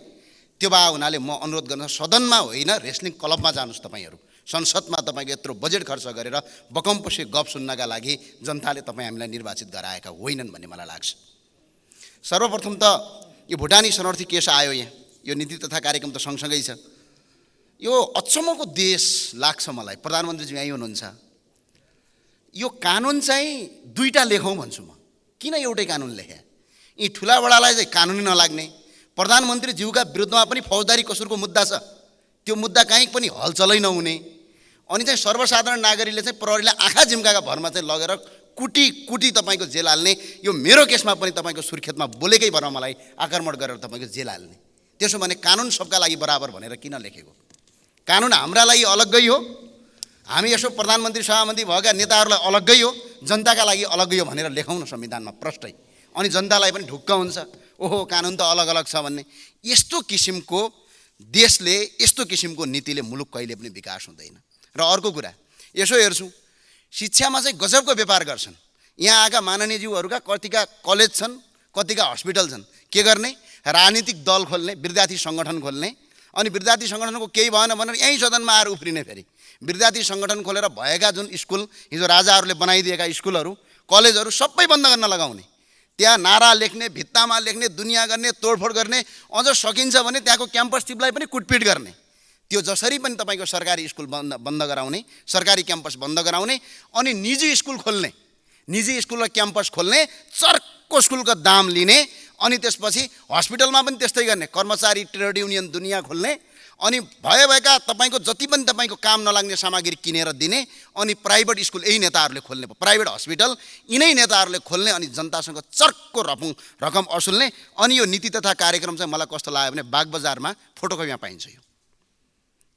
त्यो भए हुनाले म अनुरोध गर्न, सदनमा होइन रेस्लिङ क्लबमा जानुहोस् तपाईँहरू। संसदमा तपाईँको यत्रो बजेट खर्च गरेर बकमपसी गफ सुन्नका लागि जनताले तपाईँ हामीलाई निर्वाचित गराएका होइनन् भन्ने मलाई लाग्छ। सर्वप्रथम त यो भुटानी शरणार्थी केस आयो यहाँ, यो नीति तथा कार्यक्रम त सँगसँगै छ। यो अचम्मको देश लाग्छ मलाई। प्रधानमन्त्रीजी यहीँ हुनुहुन्छ, यो कानुन चाहिँ दुईटा लेखौँ भन्छु म। किन एउटै कानुन लेखे? यी ठुला बडालाई चाहिँ कानुनै नलाग्ने, प्रधानमन्त्रीज्यूका विरुद्धमा पनि फौजदारी कसुरको मुद्दा छ, त्यो मुद्दा कहीँ पनि हलचलै नहुने, अनि चाहिँ सर्वसाधारण नागरिकले चाहिँ प्रहरीलाई आँखा झिम्काका भरमा चाहिँ लगेर कुटी कुटी तपाईँको जेल हाल्ने, यो मेरो केसमा पनि तपाईँको सुर्खेतमा बोलेकै भरमा मलाई आक्रमण गरेर तपाईँको जेल हाल्ने। त्यसो भने कानुन सबका लागि बराबर भनेर किन लेखेको? कानुन हाम्रा लागि अलग्गै हो, हामी यसो प्रधानमन्त्री सभामन्त्री भएका नेताहरूलाई अलग्गै हो, जनताका लागि अलग्गै हो भनेर लेखौँ न संविधानमा प्रष्टै, अनि जनतालाई पनि ढुक्क हुन्छ, ओहो कानुन त अलग अलग छ भन्ने। यस्तो किसिमको देशले, यस्तो किसिमको नीतिले मुलुक कहिले पनि विकास हुँदैन। र अर्को कुरा यसो हेर्छौँ, शिक्षामा चाहिँ गजबको व्यापार गर्छन्। यहाँ आएका माननीयज्यूहरूका कतिका कलेज छन्, कतिका हस्पिटल छन्, के गर्ने? राजनीतिक दल खोल्ने, विद्यार्थी सङ्गठन खोल्ने, अनि विद्यार्थी सङ्गठनको केही भएन भनेर यहीँ सदनमा आएर उफ्रिने। फेरि विद्यार्थी सङ्गठन खोलेर भएका जुन स्कुल, हिजो राजाहरूले बनाइदिएका स्कुलहरू, कलेजहरू सबै बन्द गर्न लगाउने, त्यहाँ नारा लेख्ने, भित्तामा लेख्ने, दुनियाँ गर्ने, तोडफोड गर्ने, अझ सकिन्छ भने त्यहाँको क्याम्पस टिपलाई पनि कुटपिट गर्ने। त्यो जसरी पनि तपाईँको सरकारी स्कुल बन्द गराउने, सरकारी क्याम्पस बन्द गराउने, अनि निजी स्कुल खोल्ने, निजी स्कुल र क्याम्पस खोल्ने, चर्को स्कुलको दाम लिने, अनि त्यसपछि हस्पिटलमा पनि त्यस्तै गर्ने, कर्मचारी ट्रेड युनियन दुनियाँ खोल्ने, अनि भएका तपाईँको जति पनि तपाईँको काम नलाग्ने सामग्री किनेर दिने, अनि प्राइभेट स्कुल यही नेताहरूले खोल्ने, प्राइभेट हस्पिटल यिनै नेताहरूले खोल्ने, अनि जनतासँग चर्को रकम असुल्ने। अनि यो नीति तथा कार्यक्रम चाहिँ मलाई कस्तो लाग्यो भने बागबजारमा फोटोकपीमा पाइन्छ। यो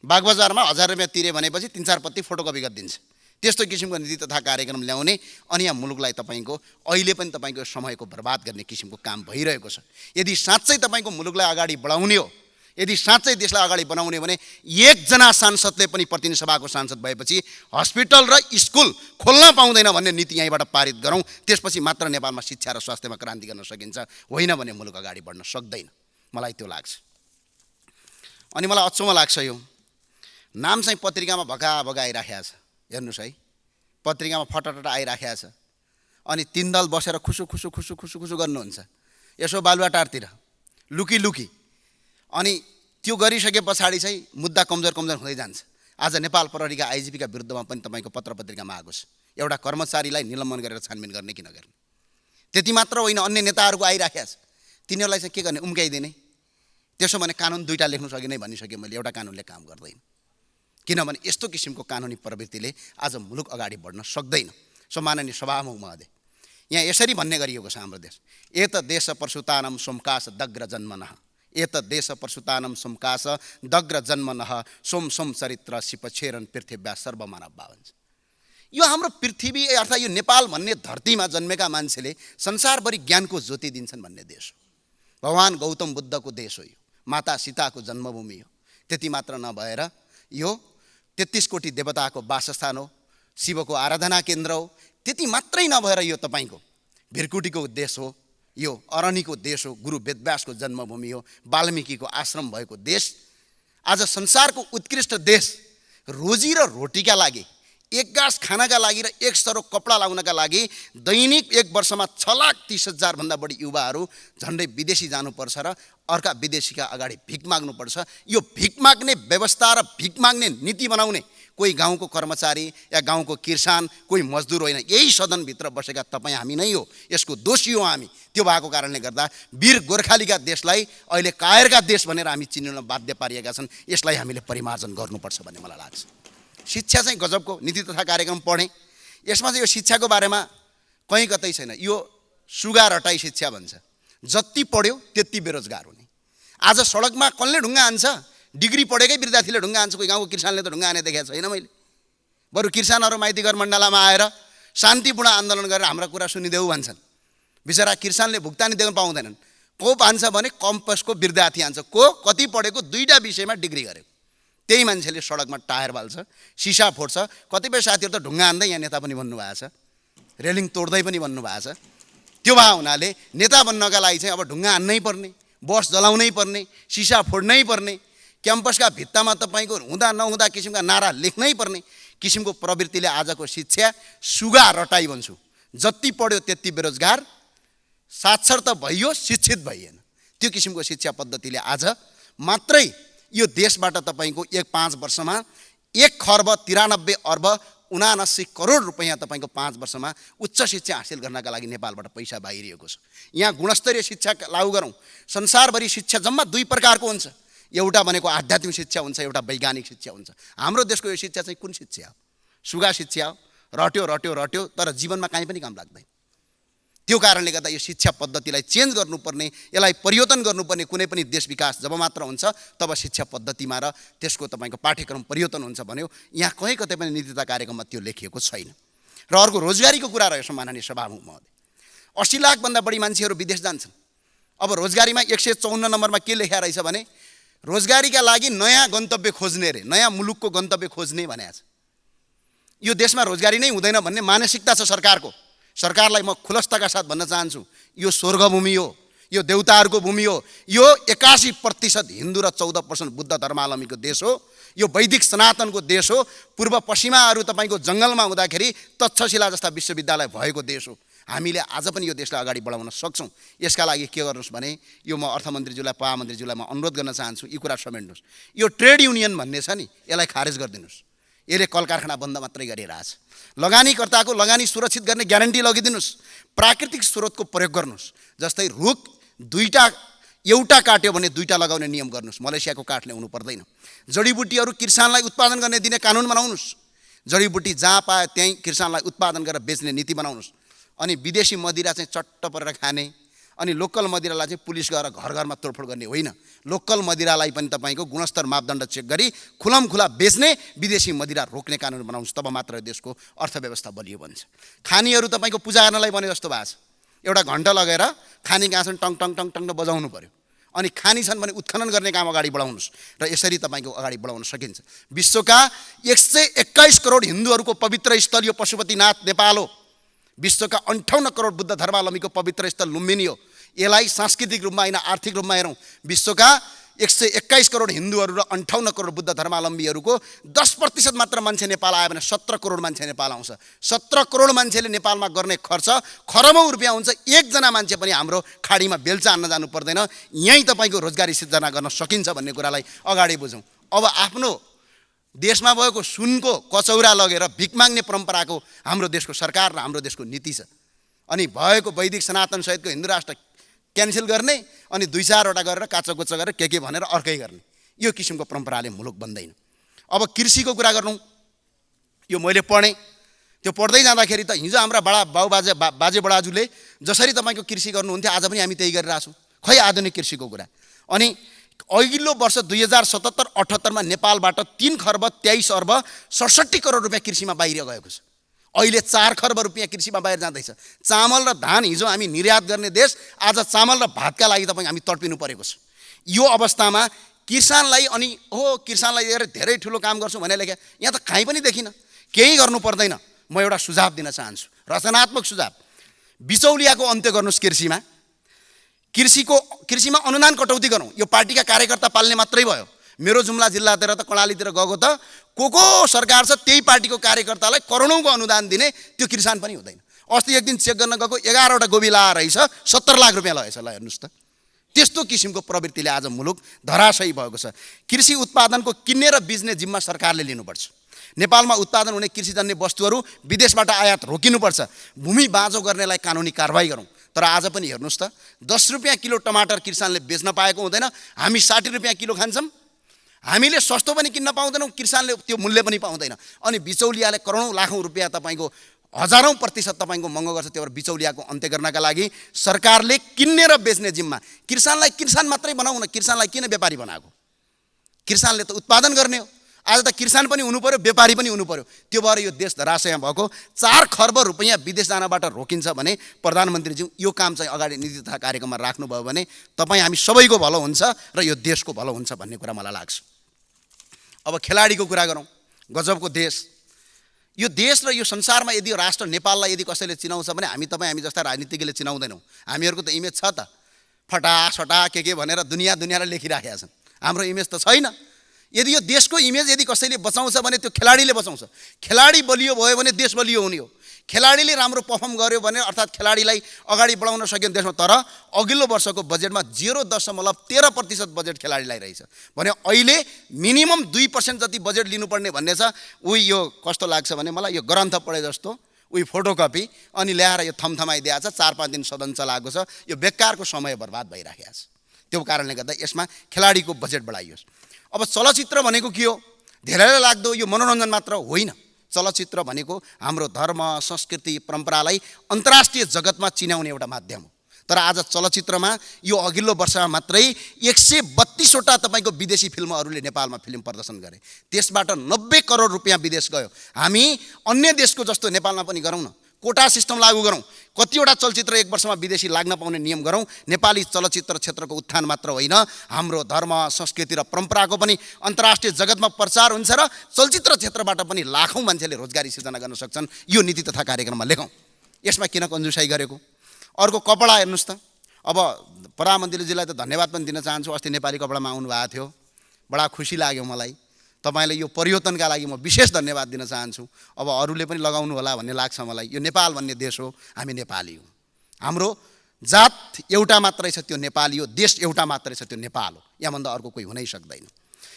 बागबजारमा 1000 रुपियाँ तिरे भनेपछि 3-4 पत्ती फोटोकपी गरिदिन्छ। त्यस्तो किसिमको नीति तथा कार्यक्रम ल्याउने, अनि यहाँ मुलुकलाई तपाईँको अहिले पनि तपाईँको समयको बर्बाद गर्ने किसिमको काम भइरहेको छ। यदि साँच्चै तपाईँको मुलुकलाई अगाडि बढाउने हो, यदि साँच्चै देशलाई अगाडि बनाउने भने एकजना सांसदले पनि प्रतिनिधि सभाको सांसद भएपछि हस्पिटल र स्कुल खोल्न पाउँदैन भन्ने नीति यहीँबाट पारित गरौँ। त्यसपछि मात्र नेपालमा शिक्षा र स्वास्थ्यमा क्रान्ति गर्न सकिन्छ, होइन भने मुलुक अगाडि बढ्न सक्दैन। मलाई त्यो लाग्छ। अनि मलाई अचम्म लाग्छ, यो नाम चाहिँ पत्रिकामा भगा आइराखेको छ। हेर्नुहोस् है, पत्रिकामा फटाफट आइराखेको छ, अनि 3 दल बसेर खुसु खुसु खुसु खुसु खुसु गर्नुहुन्छ यसो बालुवाटारतिर लुकी लुकी, अनि त्यो गरिसके पछाडि चाहिँ मुद्दा कमजोर हुँदै जान्छ। आज नेपाल प्रहरीका आइजिपीका विरुद्धमा पनि तपाईँको पत्र पत्रिकामा आएको छ। एउटा कर्मचारीलाई निलम्बन गरेर छानबिन गर्ने कि नगर्ने। त्यति मात्र होइन, अन्य नेताहरूको आइराखेको छ, तिनीहरूलाई चाहिँ के गर्ने? उम्काइदिने। त्यसो भने कानुन दुईटा लेख्नु सकिनै भनिसकेँ मैले, एउटा कानुनले काम गर्दैन। किनभने यस्तो किसिमको कानुनी प्रवृत्तिले आज मुलुक अगाडि बढ्न सक्दैन। सम्माननीय सभामुख महोदय, यहाँ यसरी भन्ने गरिएको छ हाम्रो देश, एत देश परशुतानम सोमकास दग्र जन्मनः, एत देश परशुतानम सोमकास दग्र जन्मनः सोम सोम चरित्र सिपछेरन पृथ्व्या सर्वमानव भन्छ। यो हाम्रो पृथ्वी अर्थात् यो नेपाल भन्ने धरतीमा जन्मेका मान्छेले संसारभरि ज्ञानको ज्योति दिन्छन् भन्ने देश हो। भगवान गौतम बुद्धको देश हो यो, माता सीताको जन्मभूमि हो। त्यति मात्र नभएर यो 33 कोटी देवताको वासस्थान हो, शिवको आराधना केन्द्र हो। त्यति मात्रै नभएर यो तपाईँको भिरकुटीको देश हो, यो अरनीको देश हो, गुरु वेदव्यासको जन्मभूमि हो, वाल्मीकिको आश्रम भएको देश। आज संसारको उत्कृष्ट देश रोजी र रोटीका लागि, एक गाँस खानाका लागि र एक सरो कपडा लाउनका लागि दैनिक एक वर्षमा 6,30,000 भन्दा बढी युवाहरू झन्डै विदेशी जानुपर्छ र अर्का विदेशीका अगाडि भिख माग्नुपर्छ। यो भिख माग्ने व्यवस्था र भिख माग्ने नीति बनाउने कोही गाउँको कर्मचारी या गाउँको किसान, कोही मजदुर होइन, यही सदनभित्र बसेका तपाईँ हामी नै हो। यसको दोषी हो हामी। त्यो भएको कारणले गर्दा वीर गोर्खालीका देशलाई अहिले कायरका देश भनेर हामी चिन्न बाध्य पारिएका छन्। यसलाई हामीले परिमार्जन गर्नुपर्छ भन्ने मलाई लाग्छ। शिक्षा चाहिँ गजबको नीति तथा कार्यक्रम पढेँ, यसमा चाहिँ यो शिक्षाको बारेमा कहीँ कतै छैन। यो सुगा रटाई शिक्षा भन्छ, जति पढ्यो त्यति बेरोजगार हुने। आज सडकमा कसले ढुङ्गा हान्छ? डिग्री पढेकै विद्यार्थीले ढुङ्गा हान्छ, कोही गाउँको किसानले त ढुङ्गा हाने देखेको छैन मैले। बरु किसानहरू माइतीघर मण्डलामा आएर शान्तिपूर्ण आन्दोलन गरेर हाम्रा कुरा सुनिदेऊ भन्छन्। बिचरा किसानले भुक्तानी दिन पाउँदैनन्। को हान्छ भने कम्पसको विद्यार्थी हान्छ, को कति पढेको 2टा विषयमा डिग्री गरेको। त्यही मान्छेले सडकमा टायर बाल्छ, सिसा फोड्छ। कतिपय साथीहरू त ढुङ्गा हान्दै यहाँ नेता पनि भन्नुभएको छ, रेलिङ तोड्दै पनि भन्नुभएको छ। त्यो भए हुनाले नेता बन्नका लागि चाहिँ अब ढुङ्गा हान्नै पर्ने, बस जलाउनै पर्ने, सिसा फोड्नै पर्ने, क्याम्पसका भित्तामा तपाईँको हुँदा नहुँदा किसिमका नारा लेख्नै पर्ने किसिमको प्रवृत्तिले आजको शिक्षा सुगा रटाई भन्छु। जति पढ्यो त्यति बेरोजगार, साक्षर त भइयो, शिक्षित भइएन। त्यो किसिमको शिक्षा पद्धतिले आज मात्रै यो देशबाट तपाईँको 5 वर्षमा 1 खर्ब 93 अर्ब करोड रुपैयाँ तपाईँको 5 वर्षमा उच्च शिक्षा हासिल गर्नका लागि नेपालबाट पैसा बाहिरिएको छ। यहाँ गुणस्तरीय शिक्षा लागू गरौँ। संसारभरि शिक्षा जम्मा 2 प्रकारको हुन्छ, एउटा भनेको आध्यात्मिक शिक्षा हुन्छ, एउटा वैज्ञानिक शिक्षा हुन्छ। हाम्रो देशको यो शिक्षा चाहिँ कुन शिक्षा हो? सुगा शिक्षा हो, रट्यो तर जीवनमा कहीँ पनि काम लाग्दैन। त्यो कारणले गर्दा यो शिक्षा पद्धतिलाई चेन्ज गर्नुपर्ने, यसलाई परिवर्तन गर्नुपर्ने। कुनै पनि देश विकास जब मात्र हुन्छ तब शिक्षा पद्धतिमा र त्यसको तपाईँको पाठ्यक्रम परिवर्तन हुन्छ भन्यो। यहाँ कहीँ कतै पनि नीति तथा कार्यक्रममा त्यो लेखिएको छैन। र अर्को रोजगारीको कुरा रहेछ माननीय सभामुख महोदय। 80 लाखभन्दा बढी मान्छेहरू विदेश जान्छन्। अब रोजगारीमा 154 नम्बरमा के लेखा रहेछ भने रोजगारीका लागि नयाँ गन्तव्य खोज्ने रे, नयाँ मुलुकको गन्तव्य खोज्ने भनेको छ। यो देशमा रोजगारी नै हुँदैन भन्ने मानसिकता छ सरकारको। सरकारलाई म खुलस्तका साथ भन्न चाहन्छु, यो स्वर्गभूमि हो, यो देउताहरूको भूमि हो। यो 81% हिन्दू र 14% बुद्ध धर्मावलम्बीको देश हो। यो वैदिक सनातनको देश हो। पूर्व पश्चिमाहरू तपाईँको जङ्गलमा हुँदाखेरि तक्षशिला जस्ता विश्वविद्यालय भएको देश हो। हामीले आज पनि यो देशलाई अगाडि बढाउन सक्छौँ। यसका लागि के गर्नुहोस् भने यो म अर्थमन्त्रीज्यूलाई, महामन्त्रीज्यूलाई म अनुरोध गर्न चाहन्छु, यी कुरा समेट्नुहोस्। यो ट्रेड युनियन भन्ने छ नि, यसलाई खारेज गरिदिनुहोस्। यसले कल कारखाना बन्द मात्रै गरिरहेछ। लगानीकर्ताको लगानी सुरक्षित गर्ने ग्यारेन्टी लगिदिनुहोस्। प्राकृतिक स्रोतको प्रयोग गर्नुहोस्। जस्तै रुख एउटा काट्यो भने 2टा लगाउने नियम गर्नुहोस्। मलेसियाको काठ ल्याउनु पर्दैन। जडीबुटीहरू किसानलाई उत्पादन गर्ने दिने कानुन बनाउनुहोस्। जडीबुटी जहाँ पाए त्यहीँ किसानलाई उत्पादन गरेर बेच्ने नीति बनाउनुहोस्। अनि विदेशी मदिरा चाहिँ चट्ट परेर खाने, अनि लोकल मदिरालाई चाहिँ पुलिस गएर घर घरमा तोडफोड गर्ने होइन। लोकल मदिरालाई पनि तपाईँको गुणस्तर मापदण्ड चेक गरी खुला बेच्ने, विदेशी मदिरा रोक्ने कानुन बनाउनुहोस्। तब मात्र देशको अर्थव्यवस्था बलियो बन्छ। खानीहरू तपाईँको पूजा गर्नलाई बने जस्तो भएको छ। एउटा घन्टा लगेर खानी गाँछन्, टङ टङ टङ टङ बजाउनु पर्यो। अनि खानी छन् भने उत्खनन गर्ने काम अगाडि बढाउनुहोस् र यसरी तपाईँको अगाडि बढाउन सकिन्छ। विश्वका 121 करोड हिन्दूहरूको पवित्र स्थल यो पशुपतिनाथ नेपाल हो। विश्वका 58 करोड बुद्ध धर्मावलम्बीको पवित्र स्थल लुम्बिनी हो। यसलाई सांस्कृतिक रूपमा होइन आर्थिक रूपमा हेरौँ, विश्वका 121 करोड हिन्दूहरू र 58 करोड बुद्ध धर्मावलम्बीहरूको 10% मात्र मान्छे नेपाल आयो भने 17 करोड मान्छे नेपाल आउँछ। 17 करोड मान्छेले नेपालमा गर्ने खर्च खरबौँ रुपियाँ हुन्छ। एकजना मान्छे पनि हाम्रो खाडीमा बेल्चा हान्न जानु पर्दैन। यहीँ तपाईँको रोजगारी सिर्जना गर्न सकिन्छ भन्ने कुरालाई अगाडि बुझौँ। अब आफ्नो देशमा भएको सुनको कचौरा लगेर भिख माग्ने परम्पराको हाम्रो देशको सरकार र हाम्रो देशको नीति छ। अनि भएको वैदिक सनातन सहितको हिन्दू राष्ट्र क्यान्सल गर्ने, अनि 2-4वटा गरेर काचोकुचो गरेर के भनेर अर्कै गर्ने, यो किसिमको परम्पराले मुलुक बन्दैन। अब कृषिको कुरा गरौँ। यो मैले पढेँ, त्यो पढ्दै जाँदाखेरि त हिजो हाम्रा बाजे बडाजुले जसरी तपाईँको कृषि गर्नुहुन्थ्यो आज पनि हामी त्यही गरिरहेछौँ। खै आधुनिक कृषिको कुरा। अनि अघिल्लो वर्ष 2077-78 नेपालबाट 3 खर्ब 23 अर्ब 67 करोड रुपियाँ कृषिमा बाहिर गएको छ। अहिले 4 खर्ब रुपियाँ कृषिमा बाहिर जाँदैछ। चामल र धान हिजो हामी निर्यात गर्ने देश, आज चामल र भातका लागि तपाईँ हामी तडपिनु परेको छ। यो अवस्थामा किसानलाई किसानलाई लिएर धेरै ठुलो काम गर्छु भने लेख्या, यहाँ त कहीँ पनि देखिन। केही गर्नु पर्दैन। म एउटा सुझाव दिन चाहन्छु, रचनात्मक सुझाव। बिचौलियाको अन्त्य गर्नुहोस् कृषिमा। कृषिमा अनुदान कटौती गरौँ। यो पार्टीका कार्यकर्ता पाल्ने मात्रै भयो। मेरो जुम्ला जिल्लातिर त कर्णालीतिर गएको त को सरकार छ त्यही पार्टीको कार्यकर्तालाई करोडौँको अनुदान दिने, त्यो किसान पनि हुँदैन। अस्ति एक दिन चेक गर्न गएको 11वटा गोबी लाएर रहेछ 70 लाख रुपियाँ लगेछ। ल हेर्नुहोस् त, त्यस्तो किसिमको प्रवृत्तिले आज मुलुक धराशयी भएको छ। कृषि उत्पादनको किन्ने र बेच्ने जिम्मा सरकारले लिनुपर्छ। नेपालमा उत्पादन हुने कृषिजन्य वस्तुहरू विदेशबाट आयात रोकिनुपर्छ। भूमि बाँझो गर्नेलाई कानुनी कारबाही गरौँ। तर आज पनि हेर्नुहोस् त, 10 रुपियाँ किलो टमाटर किसानले बेच्न पाएको हुँदैन। हामी 60 रुपियाँ किलो खान्छौँ। हामीले सस्तो पनि किन्न पाउँदैनौँ, किसानले त्यो मूल्य पनि पाउँदैन। अनि बिचौलियाले करोडौँ लाखौँ रुपियाँ तपाईँको हजारौँ प्रतिशत तपाईँको महँगो गर्छ। त्यो भएर बिचौलियाको अन्त्य गर्नका लागि सरकारले किन्ने र बेच्ने जिम्मा, किसानलाई किसान मात्रै बनाउन, किसानलाई किन व्यापारी बनाएको? किसानले त उत्पादन गर्ने हो। आज त किसान पनि हुनु पर्यो, व्यापारी पनि हुनु पर्यो। त्यो भएर यो देश धराशयमा भएको 4 खर्ब रुपियाँ विदेश जानबाट रोकिन्छ भने प्रधानमन्त्रीज्यू यो काम चाहिँ अगाडि नीति तथा कार्यक्रममा राख्नुभयो भने तपाईँ हामी सबैको भलो हुन्छ र यो देशको भलो हुन्छ भन्ने कुरा मलाई लाग्छ। अब खेलाडीको कुरा गरौँ। गजबको देश यो देश र यो संसारमा यदि राष्ट्र नेपाललाई यदि कसैले चिनाउँछ भने हामी जस्ता राजनीतिज्ञले चिनाउँदैनौँ। हामीहरूको त इमेज छ त, फटासटा के भनेर दुनियाँले लेखिराखेका छन्। हाम्रो इमेज त छैन। यदि यो देशको इमेज यदि कसैले बचाउँछ भने त्यो खेलाडीले बचाउँछ। खेलाडी बलियो भयो भने देश बलियो हुने हो। खेलाडीले राम्रो पर्फर्म गर्यो भने अर्थात् खेलाडीलाई अगाडि बढाउन सकियो देशमा, तर अघिल्लो वर्षको बजेटमा 0.13% बजेट खेलाडीलाई रहेछ भने अहिले मिनिमम 2% जति बजेट लिनुपर्ने भन्ने छ। यो कस्तो लाग्छ भने मलाई यो ग्रन्थ पढे जस्तो फोटोकपी अनि ल्याएर यो थमथमाइदिएको छ, 4-5 दिन सदन चलाएको छ, यो बेकारको समय बर्बाद भइराखेको छ। त्यो कारणले गर्दा यसमा खेलाडीको बजेट बढाइयोस्। अब चलचित्र भनेको के हो? धेरैलाई लाग्दो यो मनोरञ्जन मात्र होइन। चलचित्र भनेको हाम्रो धर्म, संस्कृति, परम्परालाई अन्तर्राष्ट्रिय जगतमा चिनाउने एउटा माध्यम हो। तर आज चलचित्रमा यो अघिल्लो वर्षमा मात्रै 132वटा तपाईँको विदेशी फिल्महरूले नेपालमा फिल्म प्रदर्शन गरे। त्यसबाट 90 करोड रुपियाँ विदेश गयो। हामी अन्य देशको जस्तो नेपालमा पनि गरौँ न, कोटा सिस्टम लागू गरौँ, कतिवटा चलचित्र एक वर्षमा विदेशी लाग्न पाउने नियम गरौँ। नेपाली चलचित्र क्षेत्रको उत्थान मात्र होइन, हाम्रो धर्म, संस्कृति र परम्पराको पनि अन्तर्राष्ट्रिय जगतमा प्रचार हुन्छ र चलचित्र क्षेत्रबाट पनि लाखौँ मान्छेले रोजगारी सिर्जना गर्न सक्छन्। यो नीति तथा कार्यक्रममा लेखौँ। यसमा किन कन्जुसाइ गरेको? अर्को कपडा हेर्नुहोस् त। अब प्रधानमन्त्रीजीलाई त धन्यवाद पनि दिन चाहन्छु। अस्ति नेपाली कपडामा आउनुभएको थियो, बडा खुसी लाग्यो मलाई। तपाईँले यो परिवर्तनका लागि म विशेष धन्यवाद दिन चाहन्छु। अब अरूले पनि लगाउनु होला भन्ने लाग्छ मलाई। यो नेपाल भन्ने देश हो, हामी नेपाली हौँ। हाम्रो जात एउटा मात्रै छ, त्यो नेपाली हो। देश एउटा मात्रै छ, त्यो नेपाल हो। यहाँभन्दा अर्को कोही हुनै सक्दैन।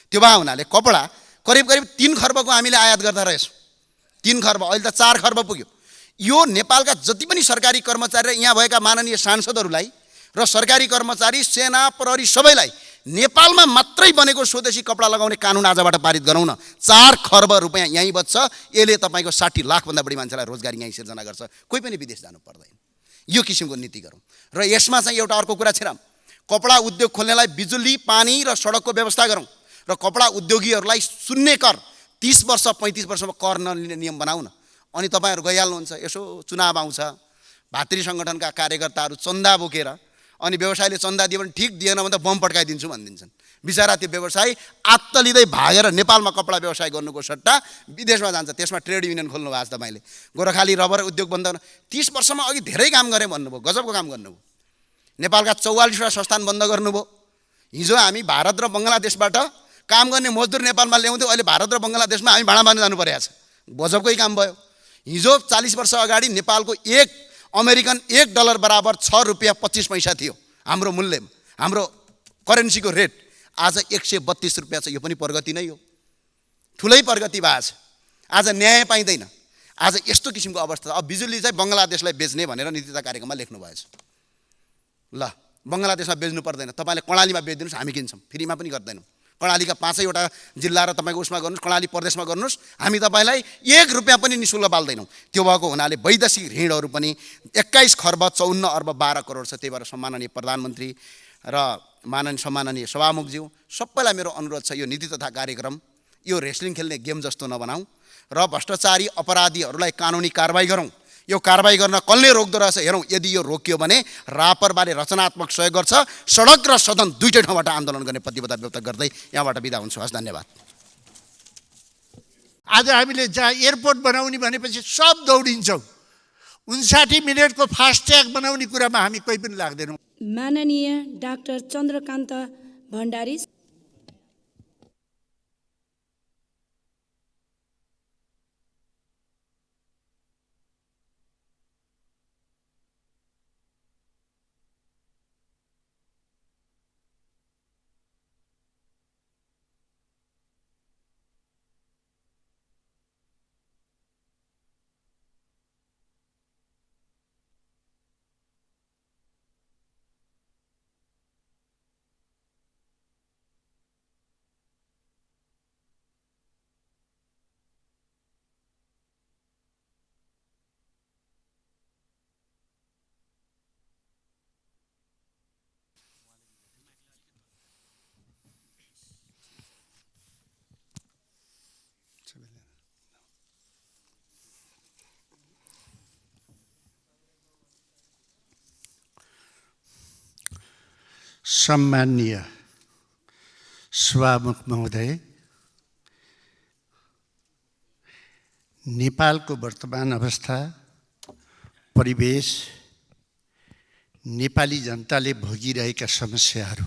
त्यो भए हुनाले कपडा करिब 3 खर्बको हामीले आयात गर्दा रहेछौँ। 3 खर्ब, अहिले त 4 खर्ब पुग्यो। यो नेपालका जति पनि सरकारी कर्मचारी र यहाँ भएका माननीय सांसदहरूलाई र सरकारी कर्मचारी, सेना, प्रहरी सबैलाई नेपालमा मात्रै बनेको स्वदेशी कपडा लगाउने कानुन आजबाट पारित गरौँ न। 4 खर्ब रुपियाँ यहीँ बच्छ। यसले तपाईँको 60 लाखभन्दा बढी मान्छेलाई रोजगारी यहीँ सिर्जना गर्छ। कोही पनि विदेश जानु पर्दैन। यो किसिमको नीति गरौँ। र यसमा चाहिँ एउटा अर्को कुरा छिराम, कपडा उद्योग खोल्नेलाई बिजुली, पानी र सडकको व्यवस्था गरौँ र कपडा उद्योगीहरूलाई शून्य कर 30 वर्ष 35 वर्षमा कर नलिने नियम बनाऊ न। अनि तपाईँहरू गइहाल्नुहुन्छ। यसो चुनाव आउँछ, भातृ सङ्गठनका कार्यकर्ताहरू चन्दा बोकेर, अनि व्यवसायले चन्दा दियो भने ठिक, दिएन भने त बम पड्काइदिन्छु भनिदिन्छन्। बिचरा त्यो व्यवसायी आत्तलिँदै भागेर नेपालमा कपडा व्यवसाय गर्नुको सट्टा विदेशमा जान्छ। त्यसमा ट्रेड युनियन खोल्नु भएको छ तपाईँले। गोर्खाली रबर उद्योग बन्द 30 वर्षमा अघि धेरै काम गरे भन्नुभयो, गजबको काम गर्नुभयो। नेपालका 44वटा संस्थान बन्द गर्नुभयो। हिजो हामी भारत र बङ्गलादेशबाट काम गर्ने मजदुर नेपालमा ल्याउँथ्यौँ, अहिले भारत र बङ्गलादेशमा हामी भाँडा बाँध्न जानु परेको छ। गजबकै काम भयो। हिजो 40 वर्ष अगाडि नेपालको अमेरिकन $1 बराबर 6 रुपियाँ 25 पैसा थियो हाम्रो मूल्य, हाम्रो करेन्सीको रेट। आज 132 रुपियाँ छ। यो पनि प्रगति नै हो, ठुलै प्रगति भएको छ। आज न्याय पाइँदैन। आज यस्तो किसिमको अवस्था। अब बिजुली चाहिँ बङ्गलादेशलाई बेच्ने भनेर नीति तथा कार्यक्रममा लेख्नु भएछ। ल, बङ्गलादेशमा बेच्नु पर्दैन, तपाईँले कर्णालीमा बेचिदिनुहोस्, हामी किन्छौँ, फ्रीमा पनि गर्दैनौँ। कर्णालीका 5वटा जिल्ला र तपाईँको उसमा गर्नुहोस्, कर्णाली प्रदेशमा गर्नुहोस्, हामी तपाईँलाई 1 रुपियाँ पनि निःशुल्क बाल्दैनौँ। त्यो भएको हुनाले वैदेशिक ऋणहरू पनि 21 खर्ब 54 अर्ब 12 करोड छ। त्यही भएर सम्माननीय प्रधानमन्त्री र सम्माननीय सभामुखज्यू सबैलाई मेरो अनुरोध छ, यो नीति तथा कार्यक्रम यो रेस्लिङ खेल्ने गेम जस्तो नबनाऊ र भ्रष्टाचारी अपराधीहरूलाई कानुनी कारबाही गरौँ। यो कारबाही गर्न कसले रोक्दो रहेछ हेरौँ। यदि यो रोकियो भने रापरबाले रचनात्मक सहयोग गर्छ। सडक र सदन दुईटै ठाउँबाट आन्दोलन गर्ने प्रतिबद्धता व्यक्त गर्दै यहाँबाट बिदा हुन्छु। हस्, धन्यवाद। आज हामीले जहाँ एयरपोर्ट बनाउने भनेपछि सब दौडिन्छौँ। 59 मिनटको फास्ट्याग बनाउने कुरामा हामी कोही पनि लाग्दैनौँ। माननीय डाक्टर चन्द्रकान्त भण्डारी। सम्माननीय सभामुख महोदय, नेपालको वर्तमान अवस्था, परिवेश, नेपाली जनताले भोगिरहेका समस्याहरू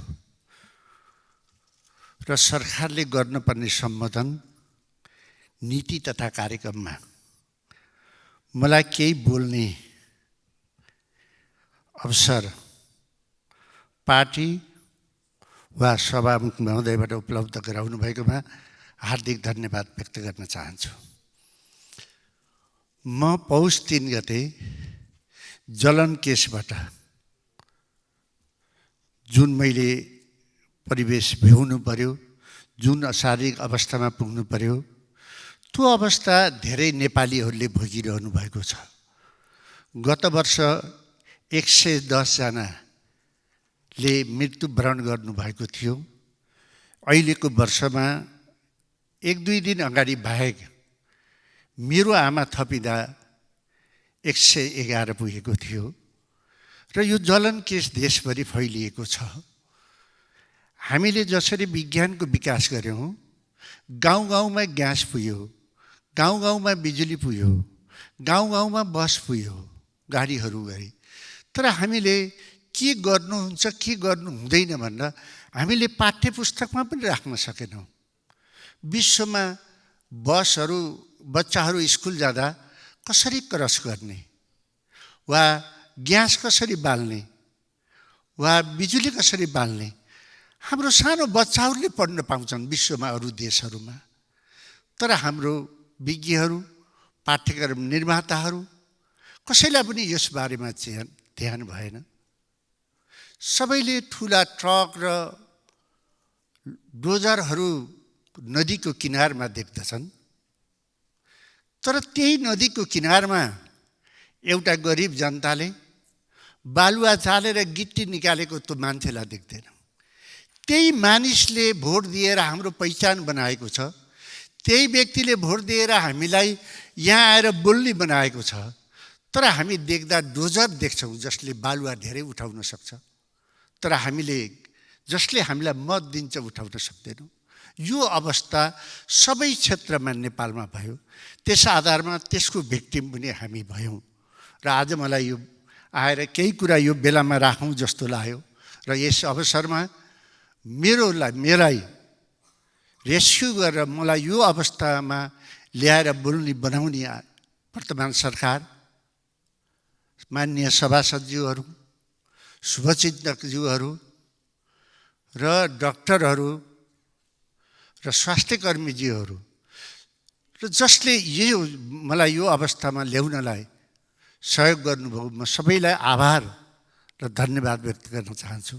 र सरकारले गर्नुपर्ने सम्बोधन नीति तथा कार्यक्रममा मलाई केही बोल्ने अवसर पार्टी वा सभामुख महोदयबाट उपलब्ध गराउनु भएकोमा हार्दिक धन्यवाद व्यक्त गर्न चाहन्छु। म पौष 3 गते जलन केसबाट जुन मैले परिवेश भ्याउनु पर्यो, जुन शारीरिक अवस्थामा पुग्नु पर्यो, त्यो अवस्था धेरै नेपालीहरूले भोगिरहनु भएको छ। गत वर्ष 110 जनाले मृत्युवरण गर्नुभएको थियो। अहिलेको वर्षमा 1-2 दिन अगाडि बाहेक मेरो आमा थपिँदा 111 पुगेको थियो र यो जलन केस देशभरि फैलिएको छ। हामीले जसरी विज्ञानको विकास गर्यौँ, गाउँ गाउँमा ग्यास पुग्यो, गाउँ गाउँमा बिजुली पुग्यो, गाउँ गाउँमा बस पुग्यो, गाडीहरू गए, तर हामीले के गर्नुहुन्छ के गर्नु हुँदैन भनेर हामीले पाठ्य पुस्तकमा पनि राख्न सकेनौँ। विश्वमा बसहरू बच्चाहरू स्कुल जाँदा कसरी क्रस गर्ने, वा ग्यास कसरी बाल्ने, वा बिजुली कसरी बाल्ने हाम्रो सानो बच्चाहरूले पढ्न पाउँछन् विश्वमा अरू देशहरूमा। तर हाम्रो विज्ञहरू, पाठ्यक्रम निर्माताहरू कसैलाई पनि यस बारेमा ध्यान भएन। सबैले ठुला ट्रक र डोजरहरू नदीको किनारमा देख्दछन्, तर त्यही नदीको किनारमा एउटा गरिब जनताले बालुवा चालेर गिट्टी निकालेको त्यो मान्छेलाई देख्दैन। त्यही मानिसले भोट दिएर हाम्रो पहिचान बनाएको छ, त्यही व्यक्तिले भोट दिएर हामीलाई यहाँ आएर बोल्ने बनाएको छ, तर हामी देख्दा डोजर देख्छौँ जसले बालुवा धेरै उठाउन सक्छ, तर जसले हामीलाई मत दिन्छ उठाउन सक्दैनौँ। यो अवस्था सबै क्षेत्रमा नेपालमा भयो। त्यस आधारमा त्यसको भिक्टिम पनि हामी भयौँ र आज मलाई यो आएर केही कुरा यो बेलामा राखौँ जस्तो लाग्यो र यस अवसरमा मेरै रेस्क्यु गरेर मलाई यो अवस्थामा ल्याएर बोल्ने बनाउने वर्तमान सरकार, माननीय सभासदज्यूहरू, शुभचिन्तकज्यूहरू र डाक्टरहरू र स्वास्थ्यकर्मीज्यूहरू र जसले मलाई यो अवस्थामा ल्याउनलाई सहयोग गर्नुभयो, म सबैलाई आभार र धन्यवाद व्यक्त गर्न चाहन्छु।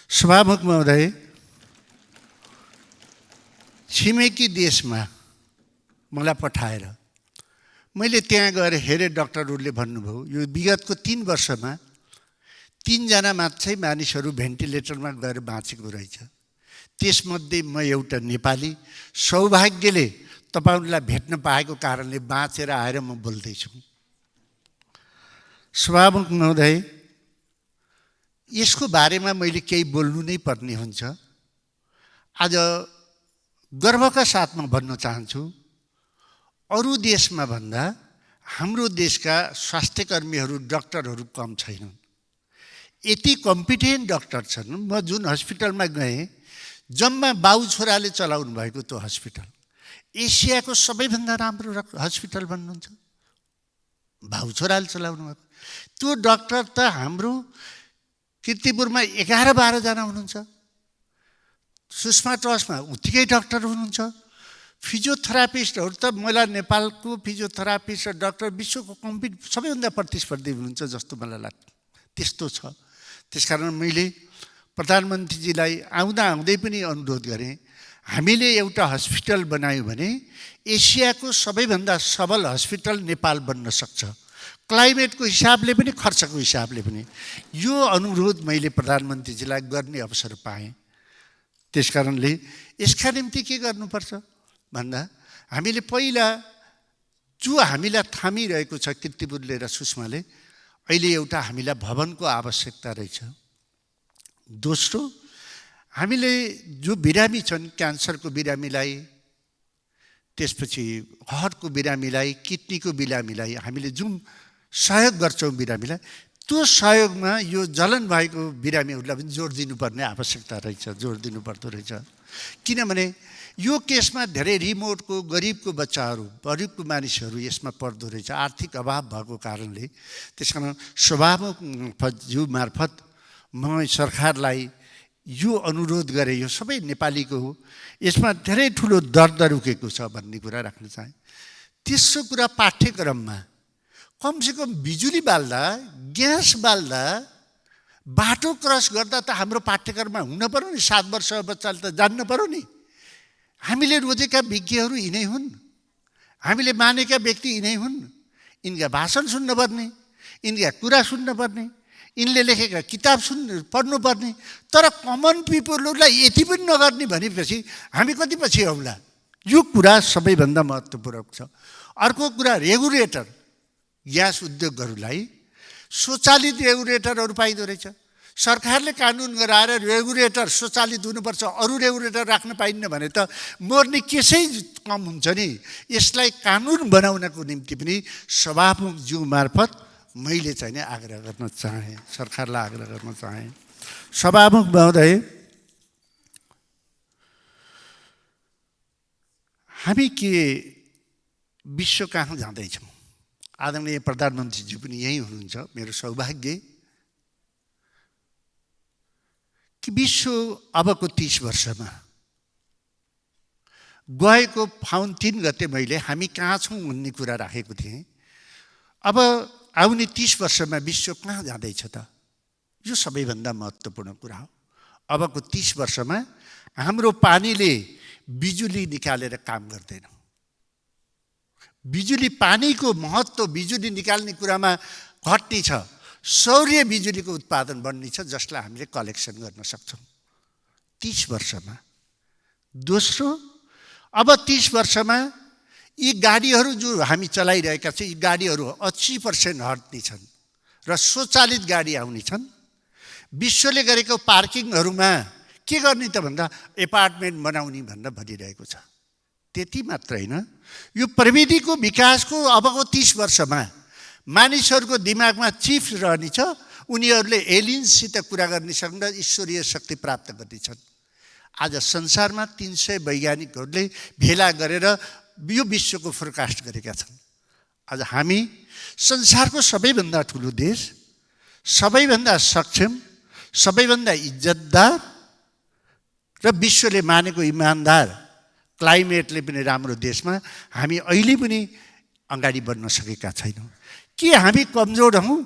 सभामुख महोदय, छिमेकी देशमा मलाई पठाएर मैले त्यहाँ गएर हेरेँ, डाक्टरहरूले भन्नुभयो यो विगतको 3 वर्षमा 3 जना मात्रै मानिसहरू भेन्टिलेटरमा गएर बाँचेको रहेछ। त्यसमध्ये म एउटा नेपाली सौभाग्यले तपाईँहरूलाई भेट्न पाएको कारणले बाँचेर आएर म बोल्दैछु। सभामुख महोदय, यसको बारेमा मैले केही बोल्नु नै पर्ने हुन्छ। आज गर्वका साथमा भन्न चाहन्छु, अरू देशमा भन्दा हाम्रो देशका स्वास्थ्यकर्मीहरू, डाक्टरहरू कम छैनन्। यति कम्पिटेन्ट डाक्टर छन्। म जुन हस्पिटलमा गएँ, जम्मा बाउ छोराले चलाउनु भएको त्यो हस्पिटल एसियाको सबैभन्दा राम्रो हस्पिटल भन्नुहुन्छ, बाउ छोराले चलाउनु भएको। त्यो डाक्टर त हाम्रो कीर्तिपुरमा 11-12 जना हुनुहुन्छ। सुषमा ट्रस्टमा उत्तिकै डाक्टर हुनुहुन्छ। फिजियोथेरापिस्टहरू त मलाई नेपालको फिजियोथेरापिस्ट र डाक्टर विश्वको सबैभन्दा प्रतिस्पर्धी हुनुहुन्छ जस्तो मलाई लाग्छ। त्यस्तो छ। त्यसकारण मैले प्रधानमन्त्रीजीलाई आउँदै पनि अनुरोध गरेँ, हामीले एउटा हस्पिटल बनायौँ भने एसियाको सबैभन्दा सबल हस्पिटल नेपाल बन्न सक्छ, क्लाइमेटको हिसाबले पनि खर्चको हिसाबले पनि। यो अनुरोध मैले प्रधानमन्त्रीजीलाई गर्ने अवसर पाएँ। त्यसकारणले यसका निम्ति के गर्नुपर्छ भन्दा हामीले पहिला जो हामीलाई थामिरहेको छ कीर्तिपुरले र सुषमाले, अहिले एउटा हामीलाई भवनको आवश्यकता रहेछ। दोस्रो, हामीले जो बिरामी छन्, क्यान्सरको बिरामीलाई, त्यसपछि हार्टको बिरामीलाई, किडनीको बिरामीलाई हामीले जुन सहयोग गर्छौँ बिरामीलाई, त्यो सहयोगमा यो जलन भएको बिरामीहरूलाई पनि जोड दिनुपर्ने आवश्यकता रहेछ, जोड दिनुपर्दो रहेछ। किनभने यो केसमा धेरै रिमोटको गरिबको बच्चाहरू, गरिबको मानिसहरू यसमा पर्दो रहेछ आर्थिक अभाव भएको कारणले। त्यस कारण सभामुखज्यू मार्फत म सरकारलाई यो अनुरोध गरेँ, यो सबै नेपालीको हो, यसमा धेरै ठुलो दर्द रुकेको छ भन्ने कुरा राख्न चाहेँ। तेस्रो कुरा, पाठ्यक्रममा कमसेकम बिजुली बाल्दा, ग्यास बाल्दा, बाटो क्रस गर्दा त हाम्रो पाठ्यक्रममा हुन पर्यो नि। 7 वर्षको बच्चाले त जान्न पर्यो नि। हामीले रोजेका विज्ञहरू यिनै हुन्, हामीले मानेका व्यक्ति यिनै हुन्। यिनका भाषण सुन्नुपर्ने, यिनका कुरा सुन्नुपर्ने, यिनले लेखेका किताब पढ्नुपर्ने। तर कमन पिपलहरूलाई यति पनि नगर्ने भनेपछि हामी कति पछि आउला? यो कुरा सबैभन्दा महत्त्वपूर्ण छ। अर्को कुरा, रेगुलेटर, ग्यास उद्योगहरूलाई स्वचालित रेगुलेटरहरू पाइँदो रहेछ। सरकारले कानुन गराएर रेगुलेटर स्वचालित हुनुपर्छ, अरू रेगुलेटर राख्न पाइन्न भने त मर्ने केसै कम हुन्छ नि। यसलाई कानुन बनाउनको निम्ति पनि सभामुखज्यू मार्फत मैले चाहिँ नि आग्रह गर्न चाहेँ, सरकारलाई आग्रह गर्न चाहेँ। सभामुख महोदय, हामी के विश्व कहाँ जाँदैछौँ? आदरणीय प्रधानमन्त्रीज्यू पनि यहीँ हुनुहुन्छ। मेरो सौभाग्य कि विश्व अबको 30 वर्षमा गएको फाउन 3 गते मैले हामी कहाँ छौँ भन्ने कुरा राखेको थिएँ। अब आउने 30 वर्षमा विश्व कहाँ जाँदैछ त? यो सबैभन्दा महत्त्वपूर्ण कुरा हो। अबको 30 वर्षमा हाम्रो पानीले बिजुली निकालेर काम गर्दैन। बिजुली, पानीको महत्त्व बिजुली निकाल्ने कुरामा घट्ने छ। सौर्य बिजुलीको उत्पादन बढ्ने छ, जसलाई हामीले कलेक्सन गर्न सक्छौँ 30 वर्षमा। दोस्रो, अब 30 वर्षमा यी गाडीहरू जो हामी चलाइरहेका छौँ, यी गाडीहरू 80% हट्ने छन् र स्वचालित गाडी आउने छन्। विश्वले गरेको पार्किङहरूमा के गर्ने त भन्दा एपार्टमेन्ट बनाउने भनेर भनिरहेको छ। त्यति मात्र होइन, यो प्रविधिको विकासको अबको 30 वर्षमा मानिसहरूको दिमागमा चिप रहनेछ। उनीहरूले एलियन्ससित कुरा गर्ने सक्दा ईश्वरीय शक्ति प्राप्त गर्नेछन्। आज संसारमा 300 वैज्ञानिकहरूले भेला गरेर यो विश्वको फोरकास्ट गरेका छन्। आज हामी संसारको सबैभन्दा ठुलो देश, सबैभन्दा सक्षम, सबैभन्दा इज्जतदार र विश्वले मानेको इमानदार, क्लाइमेटले पनि राम्रो देशमा हामी अहिले पनि अगाडि बढ्न सकेका छैनौँ। के हामी कमजोर हौँ?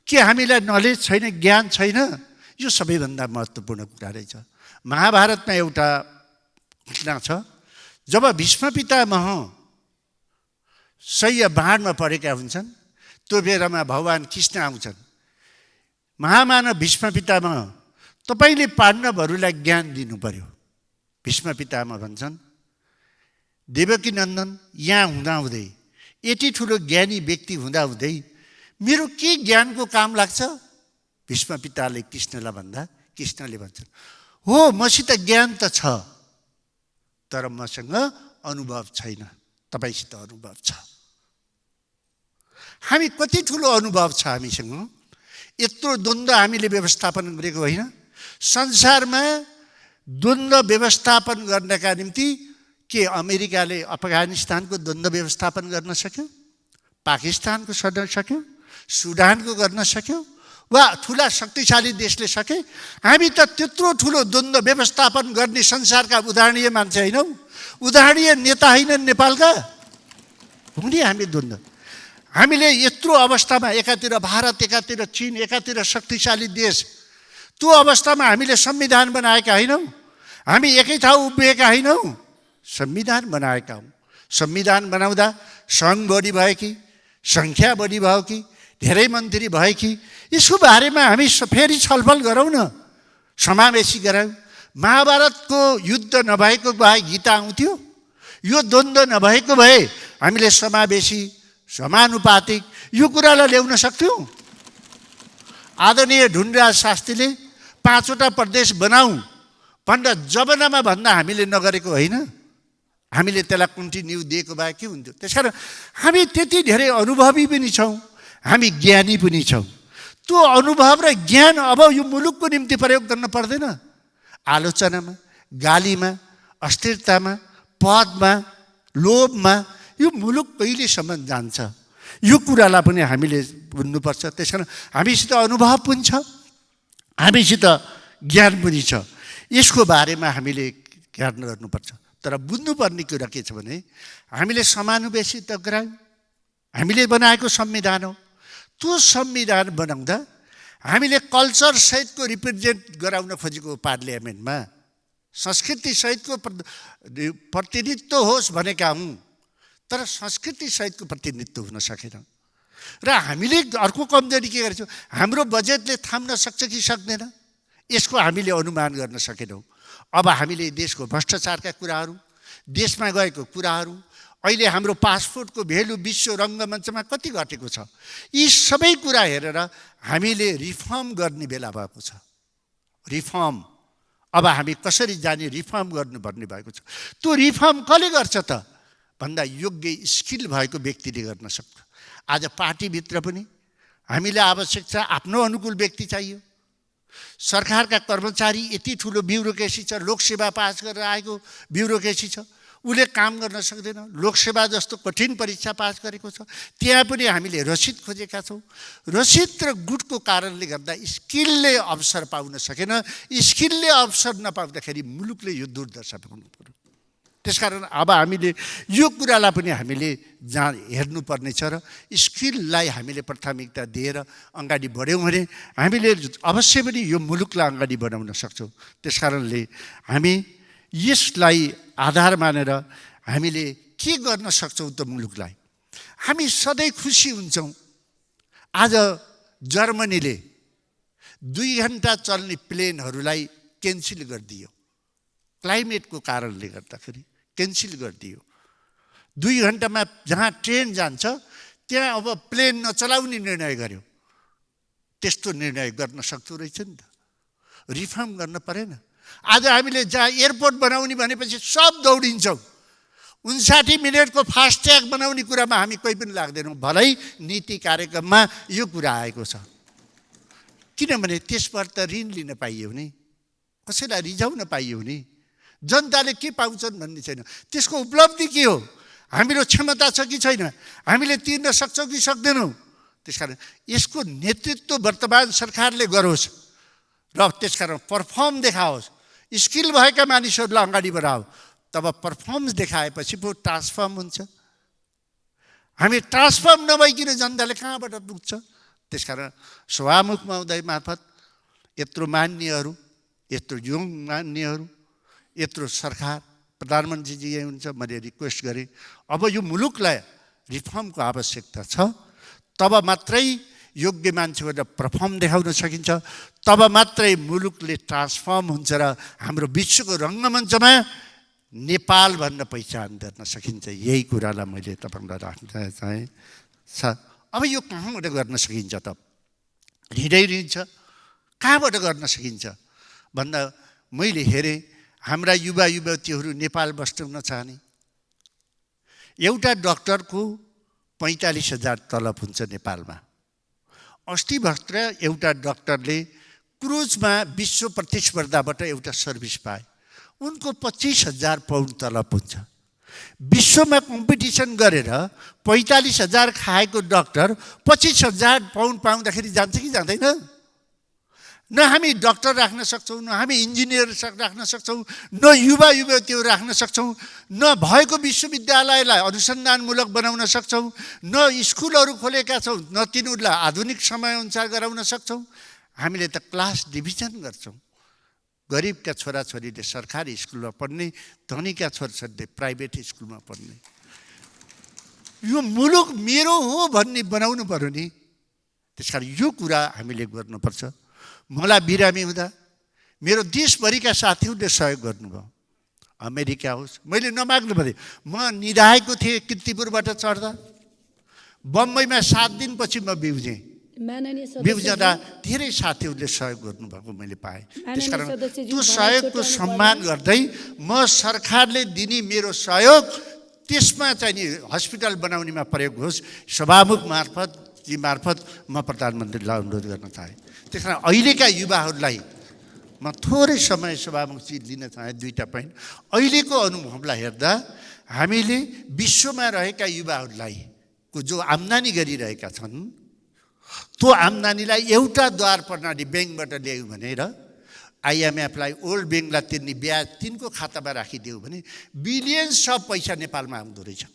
के हामीलाई नलेज छैन, ज्ञान छैन? यो सबैभन्दा महत्त्वपूर्ण कुरा रहेछ। महाभारतमा एउटा घटना छ, जब भीष्म पितामह सह्य बाणमा परेका हुन्छन्, त्यो बेलामा भगवान् कृष्ण आउँछन्। महामानव भीष्म पितामह, तपाईँले पाण्डवहरूलाई ज्ञान दिनु पर्यो। भीष्म पितामह भन्छन्, देवकी नन्दन यहाँ हुँदाहुँदै, यति ठुलो ज्ञानी व्यक्ति हुँदाहुँदै मेरो के ज्ञानको काम लाग्छ? भीष्म पिताले कृष्णलाई भन्दा कृष्णले भन्छन्, हो मसित ज्ञान त छ, तर मसँग अनुभव छैन, तपाईँसित अनुभव छ। हामी कति ठुलो अनुभव छ हामीसँग? यत्रो द्वन्द्व हामीले व्यवस्थापन गरेको होइन। संसारमा द्वन्द्व व्यवस्थापन गर्नका निम्ति के अमेरिकाले अफगानिस्तानको द्वन्द्व व्यवस्थापन गर्न सक्यो? पाकिस्तानको गर्न सक्यो? सुडानको गर्न सक्यो? वा ठुला शक्तिशाली देशले सके? हामी त त्यत्रो ठुलो द्वन्द्व व्यवस्थापन गर्ने संसारका उदाहरणीय मान्छे होइनौँ, उदाहरणीय नेता होइनन् नेपालका। हुने हामी द्वन्द्व। हामीले यत्रो अवस्थामा, एकातिर भारत, एकातिर चीन, एकातिर शक्तिशाली देश, त्यो अवस्थामा हामीले संविधान बनाएका होइनौँ। हामी एकै ठाउँ उभिएका होइनौँ, संविधान बनाएका हौँ। संविधान बनाउँदा सङ्घ बढी भयो कि, सङ्ख्या बढी भयो कि, धेरै मन्त्री भए कि, यसको बारेमा हामी फेरि छलफल गरौँ न, समावेशी गरौँ। महाभारतको युद्ध नभएको भए गीता आउँथ्यो? यो द्वन्द्व नभएको भए हामीले समावेशी, समानुपातिक यो कुरालाई ल्याउन सक्थ्यौँ। आदरणीय ढुण्डराज शास्त्रीले 5वटा प्रदेश बनाऊ भनेर जमानामा भन्दा हामीले नगरेको होइन। हामीले त्यसलाई कन्टिन्यू दिएको भए के हुन्थ्यो? त्यसकारण हामी त्यति धेरै अनुभवी पनि छौँ, हामी ज्ञानी पनि छौँ। त्यो अनुभव र ज्ञान अब यो मुलुकको निम्ति प्रयोग गर्न पर्दैन। आलोचनामा, गालीमा, अस्थिरतामा, पदमा, लोभमा यो मुलुक कहिलेसम्म जान्छ, यो कुरालाई पनि हामीले बुझ्नुपर्छ। त्यसकारण हामीसित अनुभव पनि छ, हामीसित ज्ञान पनि छ। यसको बारेमा हामीले ज्ञान गर्नुपर्छ। तर बुझ्नुपर्ने कुरा के छ भने हामीले समानुपातिक गरायौँ, हामीले बनाएको संविधान हो। त्यो संविधान बनाउँदा हामीले कल्चर सहितको रिप्रेजेन्ट गराउन खोजेको पार्लियामेन्टमा संस्कृति सहितको प्रतिनिधित्व होस् भनेका हौँ, तर संस्कृति सहितको प्रतिनिधित्व हुन सकेन। र हामीले अर्को कमजोरी के गरेछौँ, हाम्रो बजेटले थाम्न सक्छ कि सक्दैन यसको हामीले अनुमान गर्न सकेनौँ। अब हामीले देशको भ्रष्टाचारका कुराहरू, देशमा गएको कुराहरू, अहिले हाम्रो पासपोर्टको भेल्यु विश्व रङ्गमञ्चमा कति घटेको छ, यी सबै कुरा हेरेर हामीले रिफर्म गर्ने बेला भएको छ। रिफर्म अब हामी कसरी जाने रिफर्म गर्नुपर्ने भएको छ। त्यो रिफर्म कसले गर्छ त भन्दा योग्य स्किल भएको व्यक्तिले गर्न सक्छ। आज पार्टीभित्र पनि हामीलाई आवश्यक छ आफ्नो अनुकूल व्यक्ति चाहियो। सरकारका कर्मचारी यति ठुलो ब्युरोक्रेसी छ, लोकसेवा पास गरेर आएको ब्युरोक्रेसी छ, उसले काम गर्न सक्दैन। लोकसेवा जस्तो कठिन परीक्षा पास गरेको छ, त्यहाँ पनि हामीले रसिद खोजेका छौँ। रसिद र गुटको कारणले गर्दा स्किलले अवसर पाउन सकेन। स्किलले अवसर नपाउँदाखेरि मुलुकले यो दुर्दशा पाउनु पर्यो। त्यसकारण अब हामीले यो कुरालाई पनि हामीले हेर्नुपर्ने छ र स्किललाई हामीले प्राथमिकता दिएर अगाडि बढ्यौँ भने हामीले अवश्य पनि यो मुलुकलाई अगाडि बढाउन सक्छौँ। त्यसकारणले हामी यसलाई आधार मानेर हामीले के गर्न सक्छौँ त मुलुकलाई। हामी सधैँ खुसी हुन्छौँ। आज जर्मनीले 2 घन्टा चल्ने प्लेनहरूलाई क्यान्सल गरिदियो, क्लाइमेटको कारणले गर्दाखेरि क्यान्सल गरिदियो। 2 घन्टामा जहाँ ट्रेन जान्छ त्यहाँ अब प्लेन नचलाउने निर्णय गर्यो। त्यस्तो निर्णय गर्न सक्दो रहेछ नि त, रिफर्म गर्न परेन। आज हामीले जहाँ एयरपोर्ट बनाउने भनेपछि सब दौडिन्छौँ। 59 मिनटको फास्ट्याग बनाउने कुरामा हामी कोही पनि लाग्दैनौँ। भलै नीति कार्यक्रममा यो कुरा आएको छ, किनभने त्यसबाट त ऋण लिन पाइयो नि, कसैलाई रिझाउन पाइयो नि, जनताले के पाउँछन् भन्ने छैन। त्यसको उपलब्धि के हो, हाम्रो क्षमता छ कि छैन, हामीले तिर्न सक्छौँ कि सक्दैनौँ। त्यसकारण यसको नेतृत्व वर्तमान सरकारले गरोस् र त्यसकारण पर्फर्म देखाओस्। स्किल भएका मानिसहरूलाई अगाडि बढाओ, तब पर्फर्मेन्स देखाएपछि पो ट्रान्सफर्म हुन्छ। हामी ट्रान्सफर्म नभइकन जनताले कहाँबाट पुग्छ। त्यसकारण सभामुख महोदय मार्फत यत्रो मान्यहरू, यत्रो युङ मान्यहरू, यत्रो सरकार, प्रधानमन्त्रीजी यही हुन्छ, मैले रिक्वेस्ट गरेँ अब यो मुलुकलाई रिफर्मको आवश्यकता छ। तब मात्रै योग्य मान्छेबाट पर्फर्म देखाउन सकिन्छ, तब मात्रै मुलुकले ट्रान्सफर्म हुन्छ र हाम्रो विश्वको रङ्गमञ्चमा नेपाल भन्न पहिचान गर्न सकिन्छ। यही कुरालाई मैले तपाईँलाई राख्न चाहेँ। अब यो कहाँबाट गर्न सकिन्छ त? ऋणै ऋण छ, कहाँबाट गर्न सकिन्छ भन्दा मैले हेरेँ हाम्रा युवा युवतीहरू नेपाल बस्न नचाहने। एउटा डक्टरको 45,000 तलब हुन्छ नेपालमा। अस्ति भर्खर एउटा डक्टरले क्रुजमा विश्व प्रतिस्पर्धाबाट एउटा सर्भिस पाए, उनको 25,000 पाउन्ड तलब हुन्छ। विश्वमा कम्पिटिसन गरेर 45,000 खाएको डक्टर 25,000 पाउन्ड पाउँदाखेरि जान्छ कि जाँदैन? न हामी डक्टर राख्न सक्छौँ, न हामी इन्जिनियर राख्न सक्छौँ, न युवा युवतीहरू राख्न सक्छौँ, न भएको विश्वविद्यालयलाई अनुसन्धानमूलक बनाउन सक्छौँ, न स्कुलहरू खोलेका छौँ, न तिनीहरूलाई आधुनिक समयअनुसार गराउन सक्छौँ। हामीले त क्लास डिभिजन गर्छौँ। गरिबका छोराछोरीले सरकारी स्कुलमा पढ्ने, धनीका छोराछोरीले प्राइभेट स्कुलमा पढ्ने। यो मुलुक मेरो हो भन्ने बनाउनु पर्यो नि। त्यसकारण यो कुरा हामीले गर्नुपर्छ। मलाई बिरामी हुँदा मेरो देशभरिका साथीहरूले सहयोग गर्नुभयो। अमेरिका होस्, मैले नमाग्नु पऱ्यो। म निधाएको थिएँ किर्तिपुरबाट चढ्दा, बम्बईमा 7 दिनपछि म बिउजेँ। बिउजँदा धेरै साथीहरूले सहयोग गर्नुभएको मैले पाएँ। त्यसकारण त्यो सहयोगको सम्मान गर्दै म सरकारले दिने मेरो सहयोग त्यसमा चाहिँ नि हस्पिटल बनाउनेमा प्रयोग होस्। सभामुख मार्फत जी मार्फत म प्रधानमन्त्रीलाई अनुरोध गर्न चाहे। त्यस कारण अहिलेका युवाहरूलाई म थोरै समय सभामुखजी लिन चाहे। दुईटा पोइन्ट। अहिलेको अनुभवलाई हेर्दा हामीले विश्वमा रहेका युवाहरूलाई को जो आम्दानी गरिरहेका छन् त्यो आम्दानीलाई एउटा द्वार प्रणाली ब्याङ्कबाट ल्यायौँ भनेर आइएमएफलाई ओल्ड ब्याङ्कलाई तिर्ने ब्याज तिनको खातामा राखिदियो भने बिलियन्स अफ पैसा नेपालमा आउँदो रहेछ।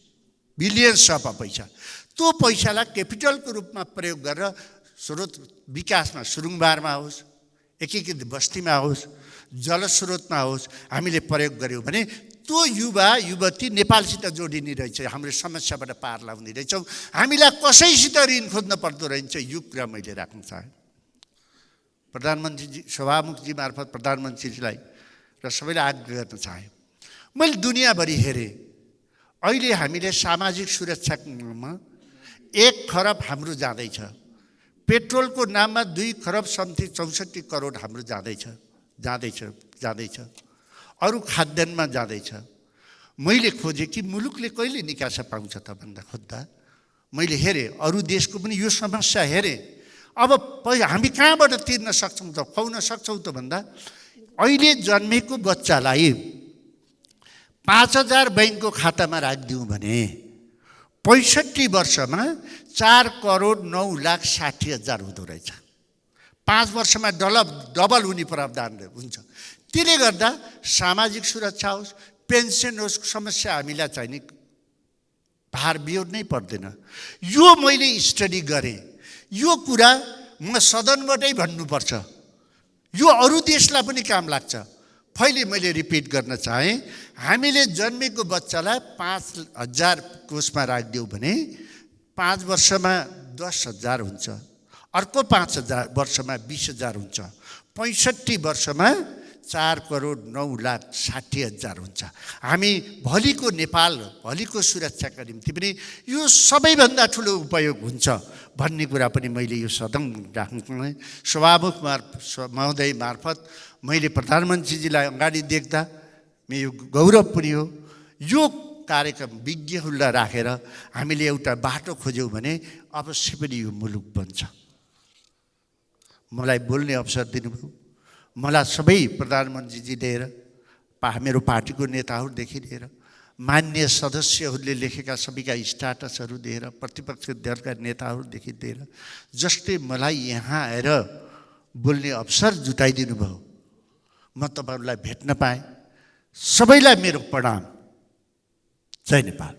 बिलियन्स अफ पैसा। त्यो पैसालाई क्यापिटलको रूपमा प्रयोग गरेर स्रोत विकासमा सुरुङबारमा होस्, एकीकृत बस्तीमा होस्, जलस्रोतमा होस् हामीले प्रयोग गऱ्यौँ भने त्यो युवा युवती नेपालसित जोडिने रहेछ। हाम्रो समस्याबाट पार लाउने रहेछौँ। हामीलाई कसैसित ऋण खोज्न पर्दो रहेछ। यो कुरा मैले राख्न चाहेँ। प्रधानमन्त्रीजी सभामुखजी मार्फत प्रधानमन्त्रीजीलाई र सबैलाई आग्रह गर्न चाहेँ। मैले दुनियाँभरि हेरेँ। अहिले हामीले सामाजिक सुरक्षामा 1 खरब हाम्रो जाँदैछ। पेट्रोलको नाममा 2 खरब 64 करोड हाम्रो जाँदैछ। अरू खाद्यान्नमा जाँदैछ। मैले खोजेँ कि मुलुकले कहिले निकासा पाउँछ त भन्दा खोज्दा मैले हेरेँ अरू देशको पनि यो समस्या हेरेँ। अब हामी कहाँबाट तिर्न सक्छौँ त, खुवाउन सक्छौँ त भन्दा अहिले जन्मेको बच्चालाई 5,000 ब्याङ्कको खातामा राखिदिउँ भने 65 वर्षमा 4,09,60,000 हुँदो रहेछ। 5 वर्षमा डबल हुने प्रावधान हुन्छ। त्यसले गर्दा सामाजिक सुरक्षा होस्, पेन्सन होस्, समस्या हामीलाई चाहिने भार बिहोर्नै पर्दैन। यो मैले स्टडी गरेँ। यो कुरा म सदनबाटै भन्नुपर्छ। यो अरू देशलाई पनि काम लाग्छ। पहिले मैले रिपिट गर्न चाहेँ। हामीले जन्मेको बच्चालाई 5,000 कोषमा राखिदियौँ भने 5 वर्षमा 10,000 हुन्छ। अर्को 5 वर्षमा 20,000 हुन्छ। 65 वर्षमा 4,09,60,000 हुन्छ। हामी भोलिको नेपाल, भोलिको सुरक्षाका निम्ति पनि यो सबैभन्दा ठुलो उपयोग हुन्छ भन्ने कुरा पनि मैले यो सदन राख्न सभामुख महोदय मार्फत मैले प्रधानमन्त्रीजीलाई अगाडि देख्दा मेरो गौरव पनि हो। यो कार्यक्रम विज्ञहरूलाई राखेर हामीले एउटा बाटो खोज्यौँ भने अवश्य पनि यो मुलुक बन्छ। मलाई बोल्ने अवसर दिनुभयो। मलाई सबै प्रधानमन्त्रीजी लिएर मेरो पार्टीको नेताहरूदेखि लिएर मान्य सदस्यहरूले लेखेका सबैका स्ट्याटसहरू दिएर प्रतिपक्ष दलका नेताहरूदेखि लिएर जसले मलाई यहाँ आएर बोल्ने अवसर जुटाइदिनु भयो, म तपाईँहरूलाई भेट्न पाएँ। सबैलाई मेरो प्रणाम। जय नेपाल।